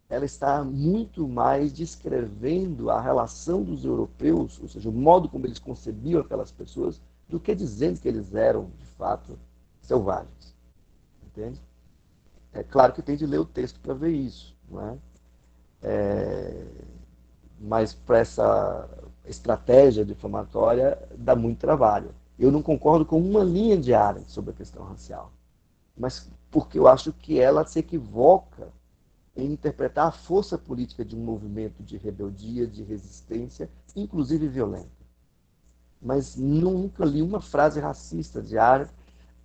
ela está muito mais descrevendo a relação dos europeus, ou seja, o modo como eles concebiam aquelas pessoas, do que dizendo que eles eram, de fato, selvagens. Entende? É claro que tem de ler o texto para ver isso, não é? Mas para essa estratégia difamatória dá muito trabalho. Eu não concordo com uma linha de Arendt sobre a questão racial, mas porque eu acho que ela se equivoca em interpretar a força política de um movimento de rebeldia, de resistência, inclusive violenta. Mas nunca li uma frase racista de Arendt.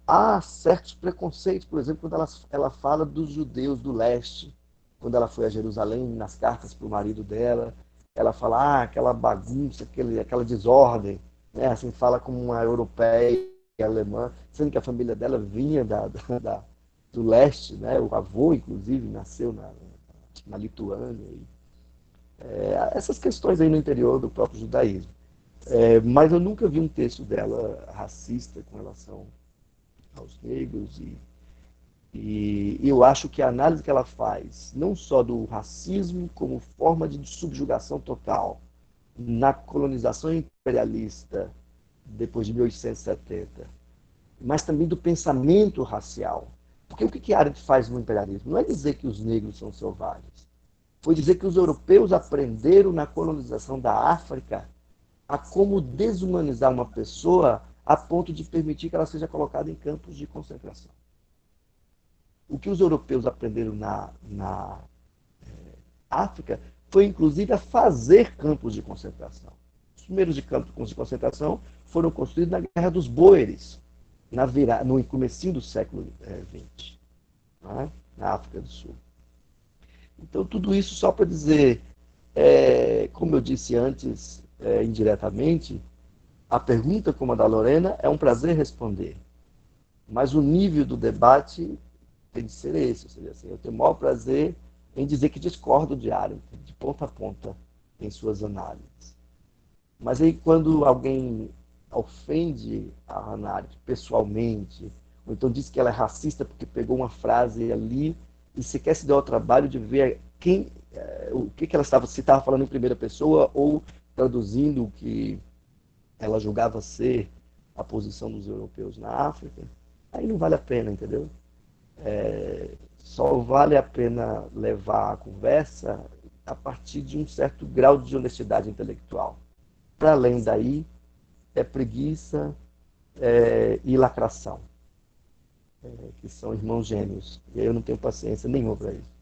Há certos preconceitos, por exemplo, quando ela fala dos judeus do leste, quando ela foi a Jerusalém, nas cartas para o marido dela, ela fala, aquela bagunça, aquela desordem, né? Assim, fala como uma europeia alemã, sendo que a família dela vinha do leste, né? O avô, inclusive, nasceu na Lituânia. Essas questões aí no interior do próprio judaísmo. Mas eu nunca vi um texto dela racista com relação aos negros e eu acho que a análise que ela faz, não só do racismo como forma de subjugação total na colonização imperialista depois de 1870, mas também do pensamento racial. Porque o que Arendt faz no imperialismo? Não é dizer que os negros são selvagens. Foi dizer que os europeus aprenderam na colonização da África a como desumanizar uma pessoa a ponto de permitir que ela seja colocada em campos de concentração. O que os europeus aprenderam na África foi, inclusive, a fazer campos de concentração. Os primeiros campos de concentração foram construídos na Guerra dos Bóeres, no comecinho do século XX, na África do Sul. Então, tudo isso só para dizer, como eu disse antes, indiretamente, a pergunta como a da Lorena é um prazer responder. Mas o nível do debate tem de ser esse. Ou seja, assim, eu tenho o maior prazer em dizer que discordo de Arendt, de ponta a ponta, em suas análises. Mas aí, quando alguém ofende a Hannah Arendt pessoalmente, ou então diz que ela é racista porque pegou uma frase ali e sequer se deu ao trabalho de ver o que ela estava, se estava falando em primeira pessoa ou traduzindo o que ela julgava ser a posição dos europeus na África, aí não vale a pena, entendeu? Só vale a pena levar a conversa a partir de um certo grau de honestidade intelectual. Para além daí, é preguiça e lacração, que são irmãos gêmeos. E aí eu não tenho paciência nenhuma para isso.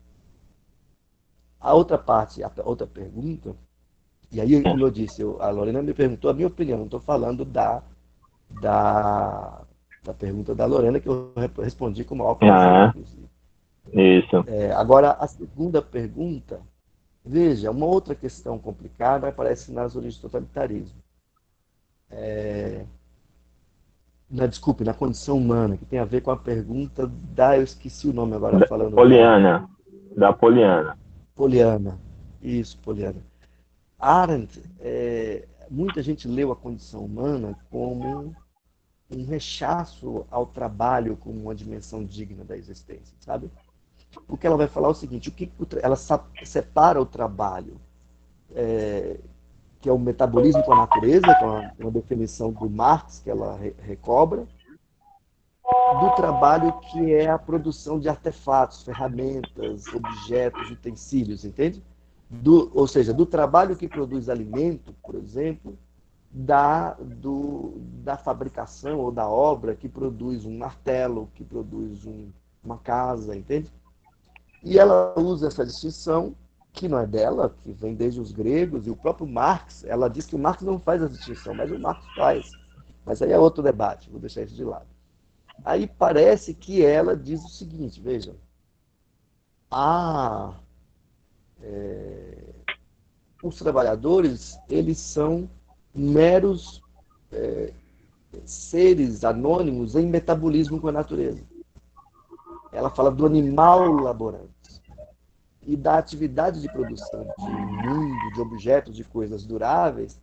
A outra parte, a outra pergunta, e aí, como eu disse, a Lorena me perguntou a minha opinião, não estou falando da, da pergunta da Lorena, que eu respondi com o maior prazer, inclusive. Isso. Agora, a segunda pergunta, veja, uma outra questão complicada aparece nas origens do totalitarismo. Desculpe, na condição humana, que tem a ver com a pergunta eu esqueci o nome agora, falando Poliana. Da Poliana. Poliana. Isso, Poliana. Arendt, muita gente leu a condição humana como um rechaço ao trabalho como uma dimensão digna da existência, sabe? Porque ela vai falar o seguinte, ela separa o trabalho, que é o metabolismo com a natureza, que é uma definição do Marx, que ela recobra, do trabalho que é a produção de artefatos, ferramentas, objetos, utensílios, entende? Ou seja, do trabalho que produz alimento, por exemplo, da fabricação ou da obra que produz um martelo, que produz uma casa, entende? E ela usa essa distinção, que não é dela, que vem desde os gregos, e o próprio Marx, ela diz que o Marx não faz a distinção, mas o Marx faz. Mas aí é outro debate, vou deixar isso de lado. Aí parece que ela diz o seguinte, vejam, os trabalhadores, eles são meros seres anônimos em metabolismo com a natureza. Ela fala do animal laborante e da atividade de produção de um mundo, de objetos, de coisas duráveis,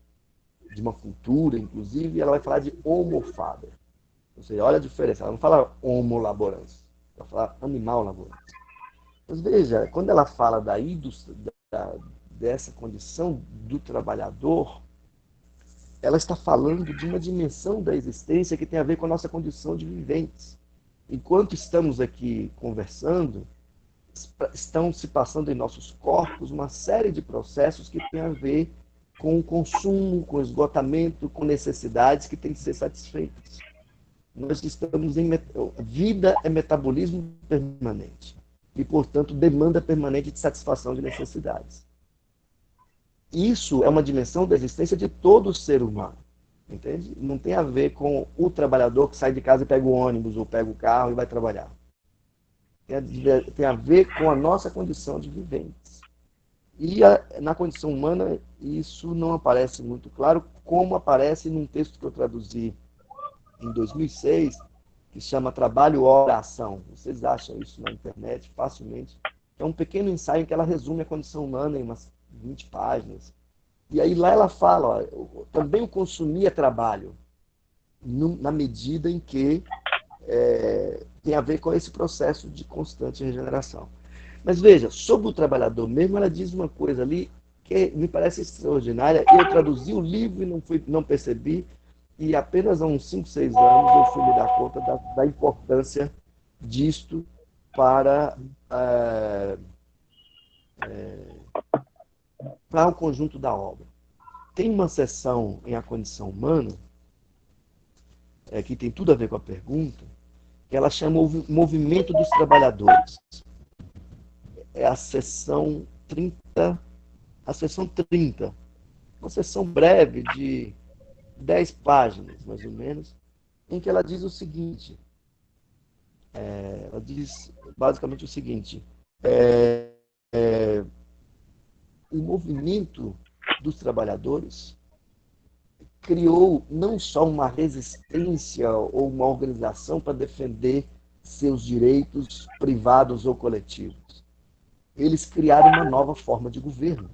de uma cultura, inclusive, ela vai falar de homo faber. Ou seja, olha a diferença, ela não fala homo laborans, ela fala animal laborante. Mas veja, quando ela fala dessa condição do trabalhador, ela está falando de uma dimensão da existência que tem a ver com a nossa condição de viventes. Enquanto estamos aqui conversando, estão se passando em nossos corpos uma série de processos que têm a ver com o consumo, com o esgotamento, com necessidades que têm que ser satisfeitas. Nós estamos vida é metabolismo permanente e, portanto, demanda permanente de satisfação de necessidades. Isso é uma dimensão da existência de todo ser humano, entende? Não tem a ver com o trabalhador que sai de casa e pega o ônibus ou pega o carro e vai trabalhar. Tem a ver com a nossa condição de viventes. E na condição humana isso não aparece muito claro, como aparece num texto que eu traduzi em 2006, que chama Trabalho, Hora, Ação. Vocês acham isso na internet facilmente. É um pequeno ensaio em que ela resume a condição humana em umas 20 páginas. E aí lá ela fala, também o consumir é trabalho, na medida em que tem a ver com esse processo de constante regeneração. Mas veja, sobre o trabalhador mesmo, ela diz uma coisa ali que me parece extraordinária. Eu traduzi o livro e não percebi, e apenas há uns 5, 6 anos eu fui me dar conta da importância disto para o conjunto da obra. Tem uma seção em A Condição Humana, que tem tudo a ver com a pergunta, que ela chama o Movimento dos Trabalhadores. É a seção 30, uma seção breve de 10 páginas, mais ou menos, em que ela diz o seguinte, ela diz basicamente o seguinte, o movimento dos trabalhadores criou não só uma resistência ou uma organização para defender seus direitos privados ou coletivos. Eles criaram uma nova forma de governo.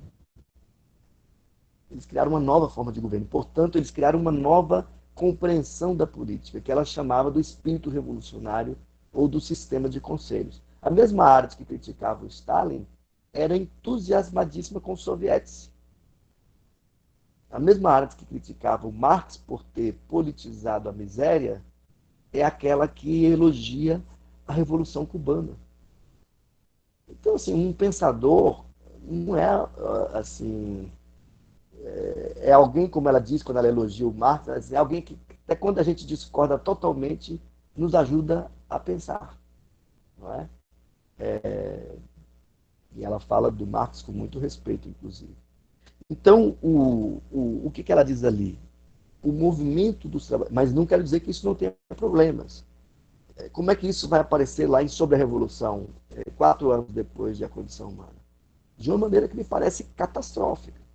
Portanto, eles criaram uma nova compreensão da política, que ela chamava do espírito revolucionário ou do sistema de conselhos. A mesma Arendt que criticava o Stalin era entusiasmadíssima com os sovietes. A mesma Arendt que criticava o Marx por ter politizado a miséria é aquela que elogia a Revolução Cubana. Então, assim, um pensador não é assim... É alguém, como ela diz quando ela elogia o Marx, é alguém que, até quando a gente discorda totalmente, nos ajuda a pensar. Não é? E ela fala do Marx com muito respeito, inclusive. Então, o que ela diz ali? O movimento dos trabalhadores... Mas não quero dizer que isso não tenha problemas. Como é que isso vai aparecer lá em Sobre a Revolução, 4 anos depois de A Condição Humana? De uma maneira que me parece catastrófica.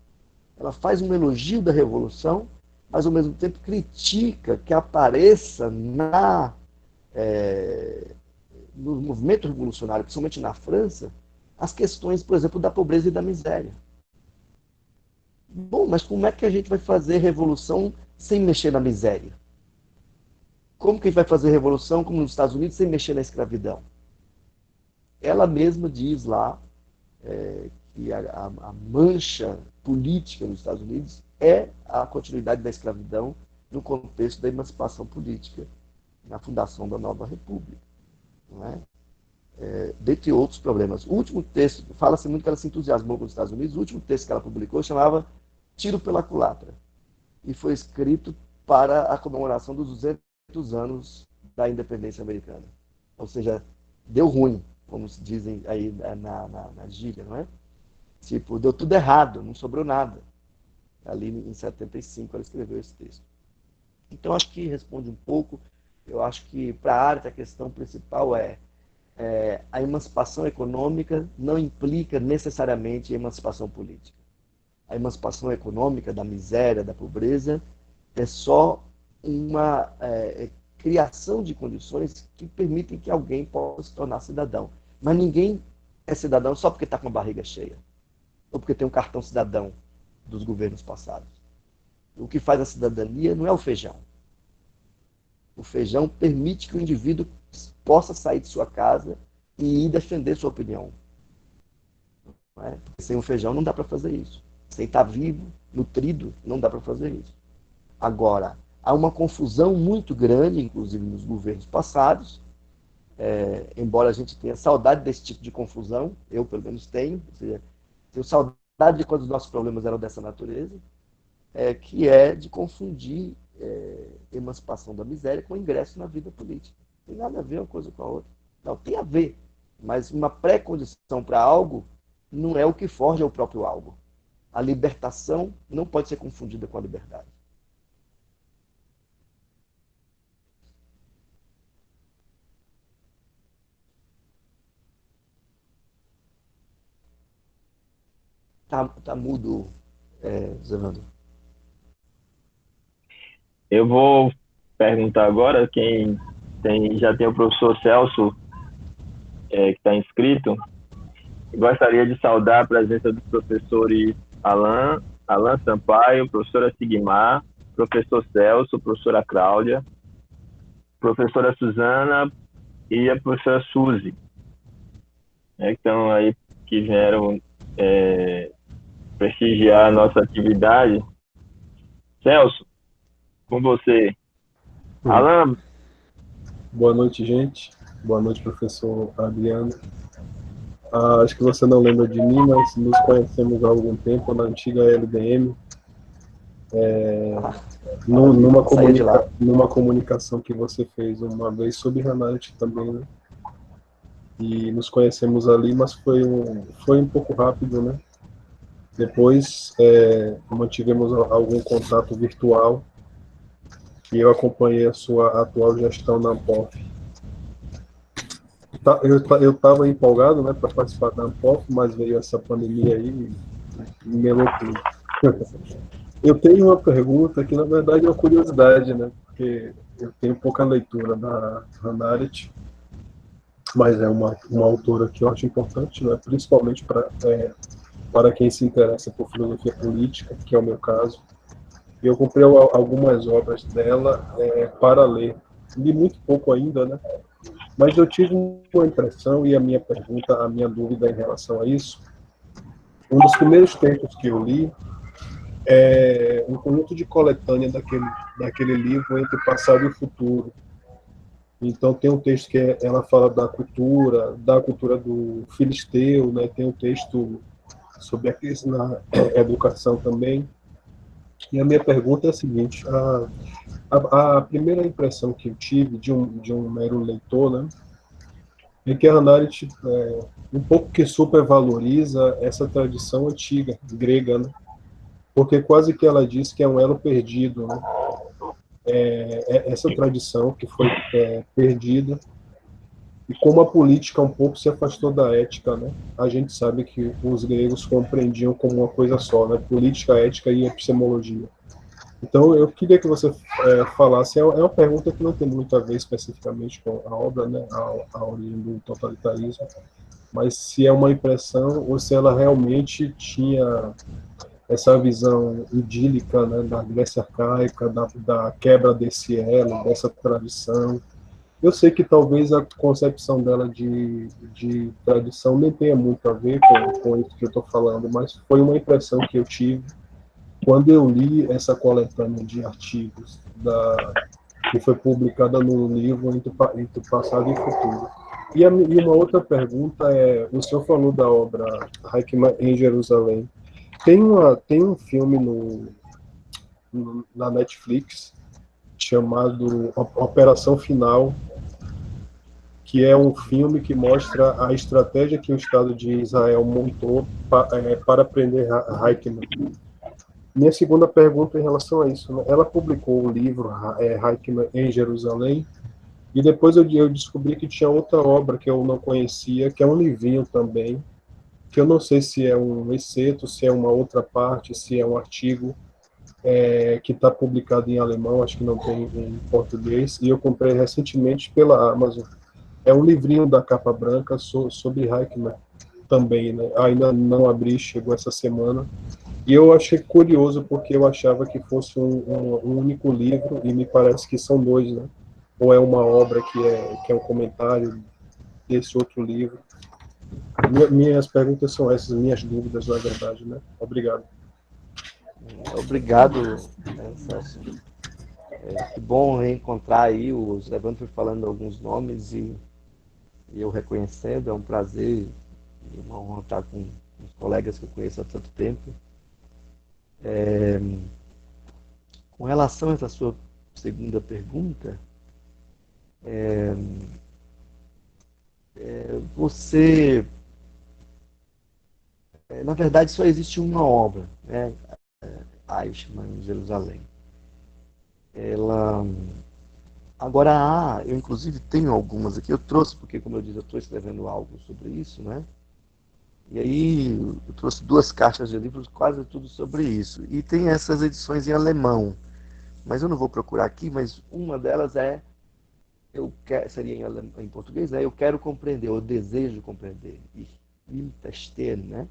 Ela faz um elogio da Revolução, mas ao mesmo tempo critica que apareça no movimento revolucionário, principalmente na França, as questões, por exemplo, da pobreza e da miséria. Bom, mas como é que a gente vai fazer revolução sem mexer na miséria? Como que a gente vai fazer revolução, como nos Estados Unidos, sem mexer na escravidão? Ela mesma diz lá que a mancha política nos Estados Unidos é a continuidade da escravidão no contexto da emancipação política, na fundação da nova república. Não é? Dentre outros problemas. O último texto, fala-se muito que ela se entusiasmou com os Estados Unidos, o último texto que ela publicou chamava Tiro pela Culatra, e foi escrito para a comemoração dos 200 anos da independência americana. Ou seja, deu ruim, como se dizem aí na gíria, não é? Tipo, deu tudo errado, não sobrou nada. Ali em 75 ela escreveu esse texto. Então, acho que responde um pouco. Eu acho que, para a Arendt, a questão principal é a emancipação econômica não implica necessariamente a emancipação política. A emancipação econômica da miséria, da pobreza, é só uma criação de condições que permitem que alguém possa se tornar cidadão. Mas ninguém é cidadão só porque está com a barriga cheia, ou porque tem um cartão cidadão dos governos passados. O que faz a cidadania não é o feijão. O feijão permite que o indivíduo possa sair de sua casa e ir defender sua opinião. Não é? Porque sem o feijão não dá para fazer isso. Sem estar vivo, nutrido, não dá para fazer isso. Agora, há uma confusão muito grande, inclusive nos governos passados, embora a gente tenha saudade desse tipo de confusão, eu pelo menos tenho, ou seja, tenho saudade de quando os nossos problemas eram dessa natureza, que é de confundir emancipação da miséria com ingresso na vida política. Não tem nada a ver uma coisa com a outra. Não, tem a ver, mas uma pré-condição para algo não é o que forja o próprio algo. A libertação não pode ser confundida com a liberdade. Tá mudo, Zevando. Eu vou perguntar agora quem já tem o professor Celso, que está inscrito. Gostaria de saudar a presença dos professores Alan Sampaio, professora Sigmar, professor Celso, professora Cláudia, professora Suzana e a professora Suzy, que estão aí, que vieram prestigiar a nossa atividade. Celso, com você. Alan. Boa noite, gente. Boa noite, professor Adriano. Acho que você não lembra de mim, mas nos conhecemos há algum tempo na antiga LDM, numa comunicação que você fez uma vez sobre Hannah também, né? E nos conhecemos ali, mas foi um pouco rápido, né? Depois mantivemos algum contato virtual e eu acompanhei a sua atual gestão na ANPOF. Eu estava empolgado, né, para participar da ANPOF, mas veio essa pandemia aí e melou tudo. Eu tenho uma pergunta que, na verdade, é uma curiosidade, né, porque eu tenho pouca leitura da Hannah Arendt, mas é uma autora que eu acho importante, né, principalmente para quem se interessa por filosofia política, que é o meu caso. E eu comprei algumas obras dela para ler. Li muito pouco ainda, né? Mas eu tive uma impressão, e a minha pergunta, a minha dúvida em relação a isso, um dos primeiros textos que eu li é um conjunto de coletânea daquele livro Entre o Passado e o Futuro. Então tem um texto que ela fala da cultura do filisteu, né? Tem um texto sobre a crise na educação também. E a minha pergunta é a seguinte: a primeira impressão que eu tive de um mero leitor, né, é que a Hannah Arendt um pouco que supervaloriza essa tradição antiga grega, né? Porque quase que ela diz que é um elo perdido, né? Essa tradição que foi perdida, e como a política um pouco se afastou da ética, né? A gente sabe que os gregos compreendiam como uma coisa só, né? Política, ética e epistemologia. Então, eu queria que você falasse, é uma pergunta que não tem muito a ver especificamente com a obra, né? A origem do totalitarismo, mas se é uma impressão ou se ela realmente tinha essa visão idílica, né, da Grécia arcaica, da quebra desse elo, dessa tradição. Eu sei que talvez a concepção dela de tradição nem tenha muito a ver com isso que eu estou falando, mas foi uma impressão que eu tive quando eu li essa coletânea de artigos que foi publicada no livro Entre o Passado e o Futuro. E uma outra pergunta é, o senhor falou da obra Hickman em Jerusalém. Tem um filme na Netflix chamado Operação Final, que é um filme que mostra a estratégia que o Estado de Israel montou para prender Hickman. Minha segunda pergunta em relação a isso, né? Ela publicou o livro Hickman em Jerusalém, e depois eu descobri que tinha outra obra que eu não conhecia, que é um livrinho também, que eu não sei se é um excerto, se é uma outra parte, se é um artigo que está publicado em alemão, acho que não tem em português, e eu comprei recentemente pela Amazon. É um livrinho da capa branca sobre Hickman também, né? Ainda não abri, chegou essa semana. E eu achei curioso porque eu achava que fosse um único livro e me parece que são dois, né? Ou é uma obra que é um comentário desse outro livro. Minhas perguntas são essas, minhas dúvidas, na verdade, né? Obrigado. Obrigado, Celso. Que bom reencontrar aí, o Evandro foi falando alguns nomes e eu reconhecendo, é um prazer e uma honra estar com os colegas que eu conheço há tanto tempo. Com relação a essa sua segunda pergunta, você, na verdade, só existe uma obra, né? Eichmann, em Jerusalém. Ela, agora eu inclusive tenho algumas aqui, eu trouxe, porque como eu disse, eu estou escrevendo algo sobre isso, né? E aí eu trouxe 2 caixas de livros, quase tudo sobre isso. E tem essas edições em alemão, mas eu não vou procurar aqui, mas uma delas seria em português, né? Eu quero compreender, eu desejo compreender. Ich will verstehen, né?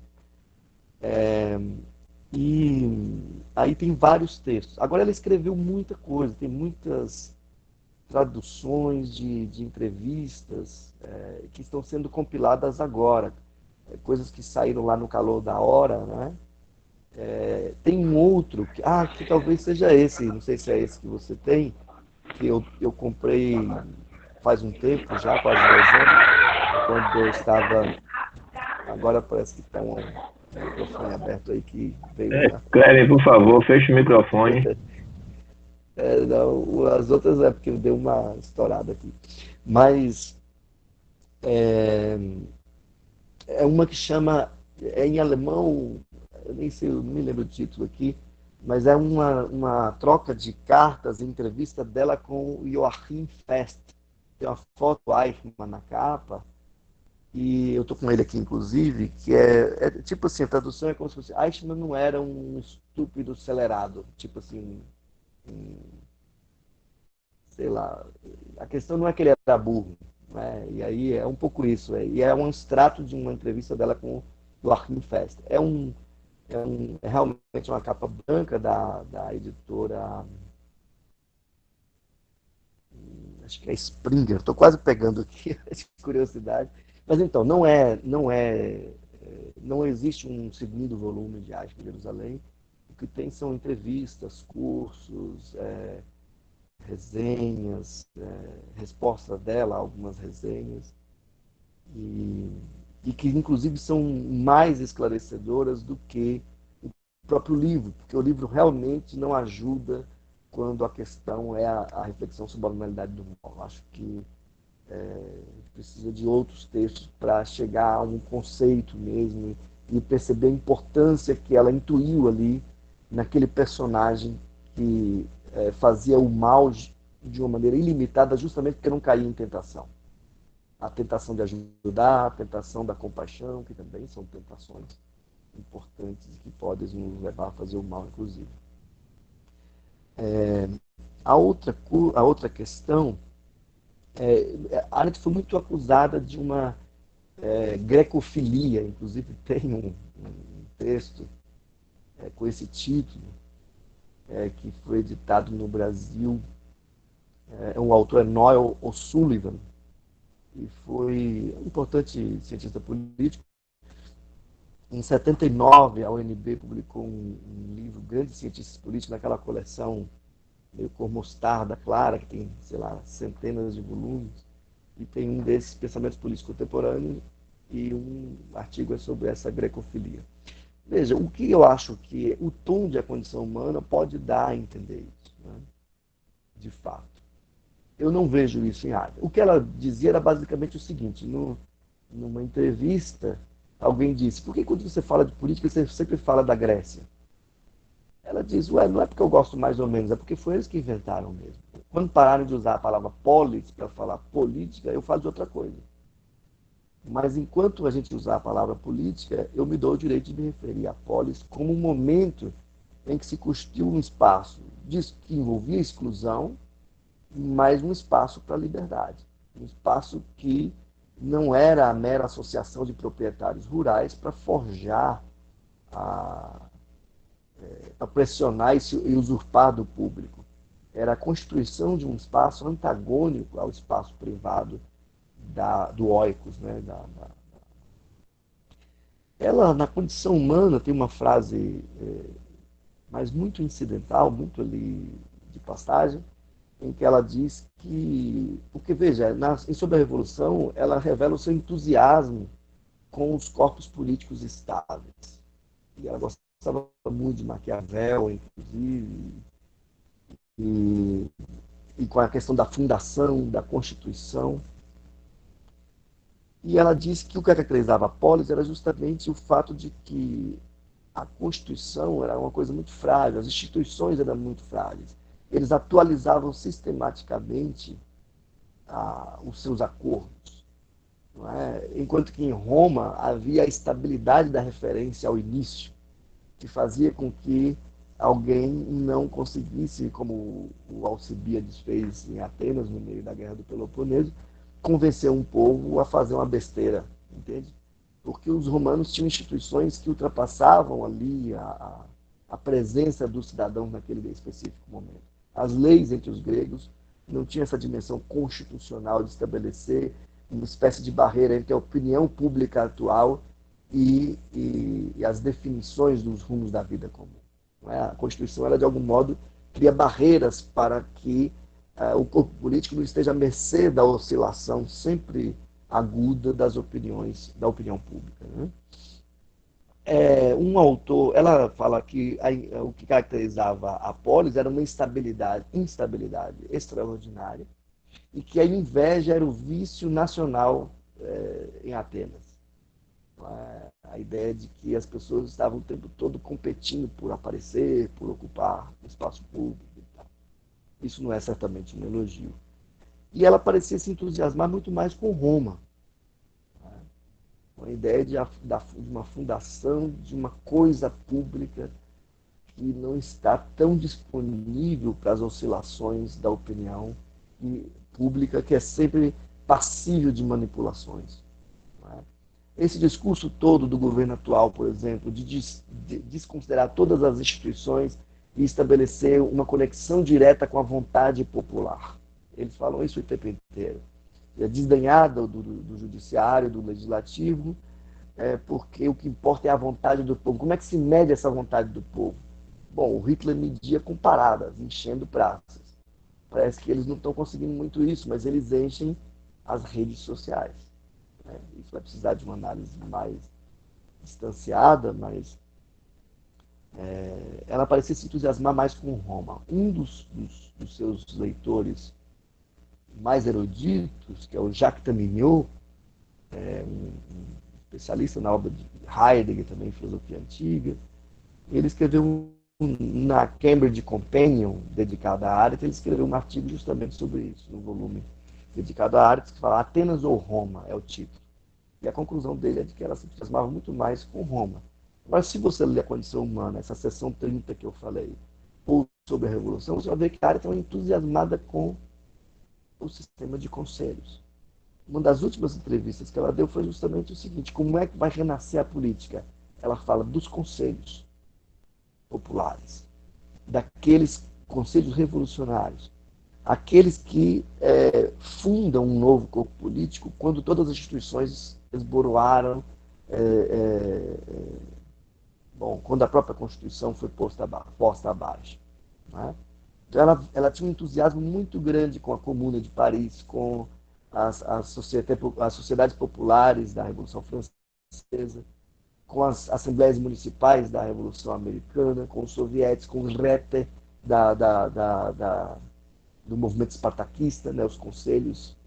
E aí tem vários textos. Agora ela escreveu muita coisa, tem muitas traduções de entrevistas que estão sendo compiladas agora, coisas que saíram lá no calor da hora, né? Tem um outro que talvez seja esse, não sei se é esse que você tem, que eu comprei faz um tempo já, quase 10 anos, quando eu estava. Agora parece que está um microfone aberto aí que veio uma. Cleber, por favor, feche o microfone. Não, as outras é porque deu uma estourada aqui. Mas é uma que chama, em alemão, eu nem sei, eu não me lembro o título aqui, mas é uma troca de cartas, entrevista dela com o Joachim Fest. Tem uma foto do Eichmann na capa, e eu tô com ele aqui, inclusive, que é tipo assim, a tradução é como se fosse, Eichmann não era um estúpido acelerado, tipo assim, sei lá, a questão não é que ele era burro, né? E aí é um pouco isso, e é um extrato de uma entrevista dela com o Joachim Fest. é realmente uma capa branca da editora, acho que é Springer, estou quase pegando aqui, de curiosidade. Mas então, não existe um segundo volume de Arte de Jerusalém. O que tem são entrevistas, cursos, resenhas, respostas dela, algumas resenhas, e, e que inclusive são mais esclarecedoras do que o próprio livro, porque o livro realmente não ajuda quando a questão é a reflexão sobre a normalidade do mal. Eu acho que precisa de outros textos para chegar a um conceito mesmo e perceber a importância que ela intuiu ali naquele personagem que fazia o mal de uma maneira ilimitada justamente porque não caía em tentação. A tentação de ajudar, a tentação da compaixão, que também são tentações importantes que podem nos levar a fazer o mal, inclusive. A outra questão, a Arendt foi muito acusada de uma grecofilia, inclusive tem um texto com esse título, que foi editado no Brasil. O autor é Noel O'Sullivan, e foi um importante cientista político. Em 79, a UNB publicou um livro, Grandes Cientistas Políticos, naquela coleção meio cor mostarda clara, que tem, sei lá, centenas de volumes, e tem um desses, Pensamentos Políticos Contemporâneos, e um artigo é sobre essa grecofilia. Veja, o que eu acho que o tom de A Condição Humana pode dar a entender isso, né? De fato. Eu não vejo isso em Arendt. O que ela dizia era basicamente o seguinte: numa entrevista, alguém disse: por que quando você fala de política, você sempre fala da Grécia? Ela diz: ué, não é porque eu gosto mais ou menos, é porque foi eles que inventaram mesmo. Quando pararam de usar a palavra polis para falar política, eu falo de outra coisa. Mas enquanto a gente usar a palavra política, eu me dou o direito de me referir à polis como um momento em que se constituiu um espaço que envolvia exclusão, mas um espaço para a liberdade. Um espaço que não era a mera associação de proprietários rurais para forjar, para pressionar e usurpar do público. Era a constituição de um espaço antagônico ao espaço privado do oikos, né? Ela, na Condição Humana, tem uma frase, mas muito incidental, muito ali de passagem, em que ela diz que, porque veja, sobre a Revolução, ela revela o seu entusiasmo com os corpos políticos estáveis. E ela gostava muito de Maquiavel, inclusive, e com a questão da fundação, da Constituição. E ela disse que o que caracterizava a polis era justamente o fato de que a Constituição era uma coisa muito frágil, as instituições eram muito frágeis. Eles atualizavam sistematicamente os seus acordos. Não é? Enquanto que em Roma havia a estabilidade da referência ao início, que fazia com que alguém não conseguisse, como o Alcibíades fez em Atenas, no meio da Guerra do Peloponeso, convencer um povo a fazer uma besteira, entende? Porque os romanos tinham instituições que ultrapassavam ali a presença dos cidadãos naquele específico momento. As leis entre os gregos não tinham essa dimensão constitucional de estabelecer uma espécie de barreira entre a opinião pública atual e as definições dos rumos da vida comum. Não é? A Constituição, ela, de algum modo, cria barreiras para que o corpo político não esteja à mercê da oscilação sempre aguda das opiniões, da opinião pública. Né? Um autor, ela fala que o que caracterizava a polis era uma instabilidade extraordinária, e que a inveja era o vício nacional em Atenas. A ideia de que as pessoas estavam o tempo todo competindo por aparecer, por ocupar o espaço público e tal. Isso não é certamente um elogio. E ela parecia se entusiasmar muito mais com Roma. Uma ideia de uma fundação de uma coisa pública que não está tão disponível para as oscilações da opinião pública, que é sempre passível de manipulações. Esse discurso todo do governo atual, por exemplo, de desconsiderar todas as instituições e estabelecer uma conexão direta com a vontade popular. Eles falam isso o tempo inteiro. É desdenhada do judiciário, do legislativo, porque o que importa é a vontade do povo. Como é que se mede essa vontade do povo? Bom, o Hitler media com paradas, enchendo praças. Parece que eles não estão conseguindo muito isso, mas eles enchem as redes sociais. Isso vai precisar de uma análise mais distanciada, mas ela parecia se entusiasmar mais com Roma. Um dos seus leitores mais eruditos, que é o Jacques Taminiot, um especialista na obra de Heidegger, também em filosofia antiga, ele escreveu na Cambridge Companion, dedicado à Aristóteles, ele escreveu um artigo justamente sobre isso, no volume dedicado a Aristóteles, que fala Atenas ou Roma, é o título. E a conclusão dele é de que ela se entusiasmava muito mais com Roma. Mas se você ler a condição humana, essa seção 30 que eu falei, ou sobre a Revolução, você vai ver que a Aristóteles estava entusiasmada com o sistema de conselhos. Uma das últimas entrevistas que ela deu foi justamente o seguinte: como é que vai renascer a política? Ela fala dos conselhos populares, daqueles conselhos revolucionários, aqueles que fundam um novo corpo político quando todas as instituições esboroaram, quando a própria Constituição foi posta abaixo. Né? Então ela tinha um entusiasmo muito grande com a Comuna de Paris, com as sociedades populares da Revolução Francesa, com as assembleias municipais da Revolução Americana, com os soviéticos, com os Räte do movimento espartaquista, né, os conselhos,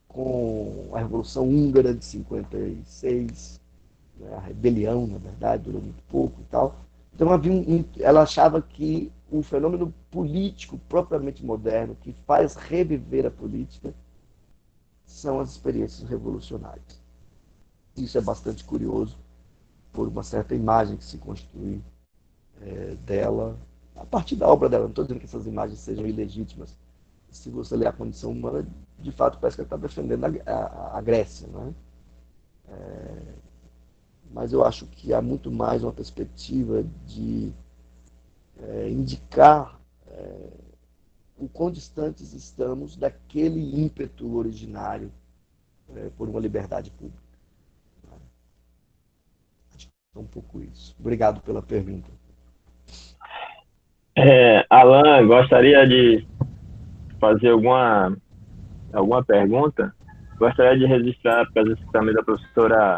com a Revolução Húngara de 56, né, a rebelião, na verdade, durou muito pouco e tal. Então ela achava que o fenômeno político propriamente moderno, que faz reviver a política, são as experiências revolucionárias. Isso é bastante curioso, por uma certa imagem que se construi dela, a partir da obra dela. Não estou dizendo que essas imagens sejam ilegítimas. Se você ler a condição humana, de fato parece que ela está defendendo a Grécia. Não é? Mas eu acho que há muito mais uma perspectiva de indicar o quão distantes estamos daquele ímpeto originário por uma liberdade pública. Acho que é um pouco isso. Obrigado pela pergunta. Alan, gostaria de fazer alguma pergunta? Gostaria de registrar a presença também da professora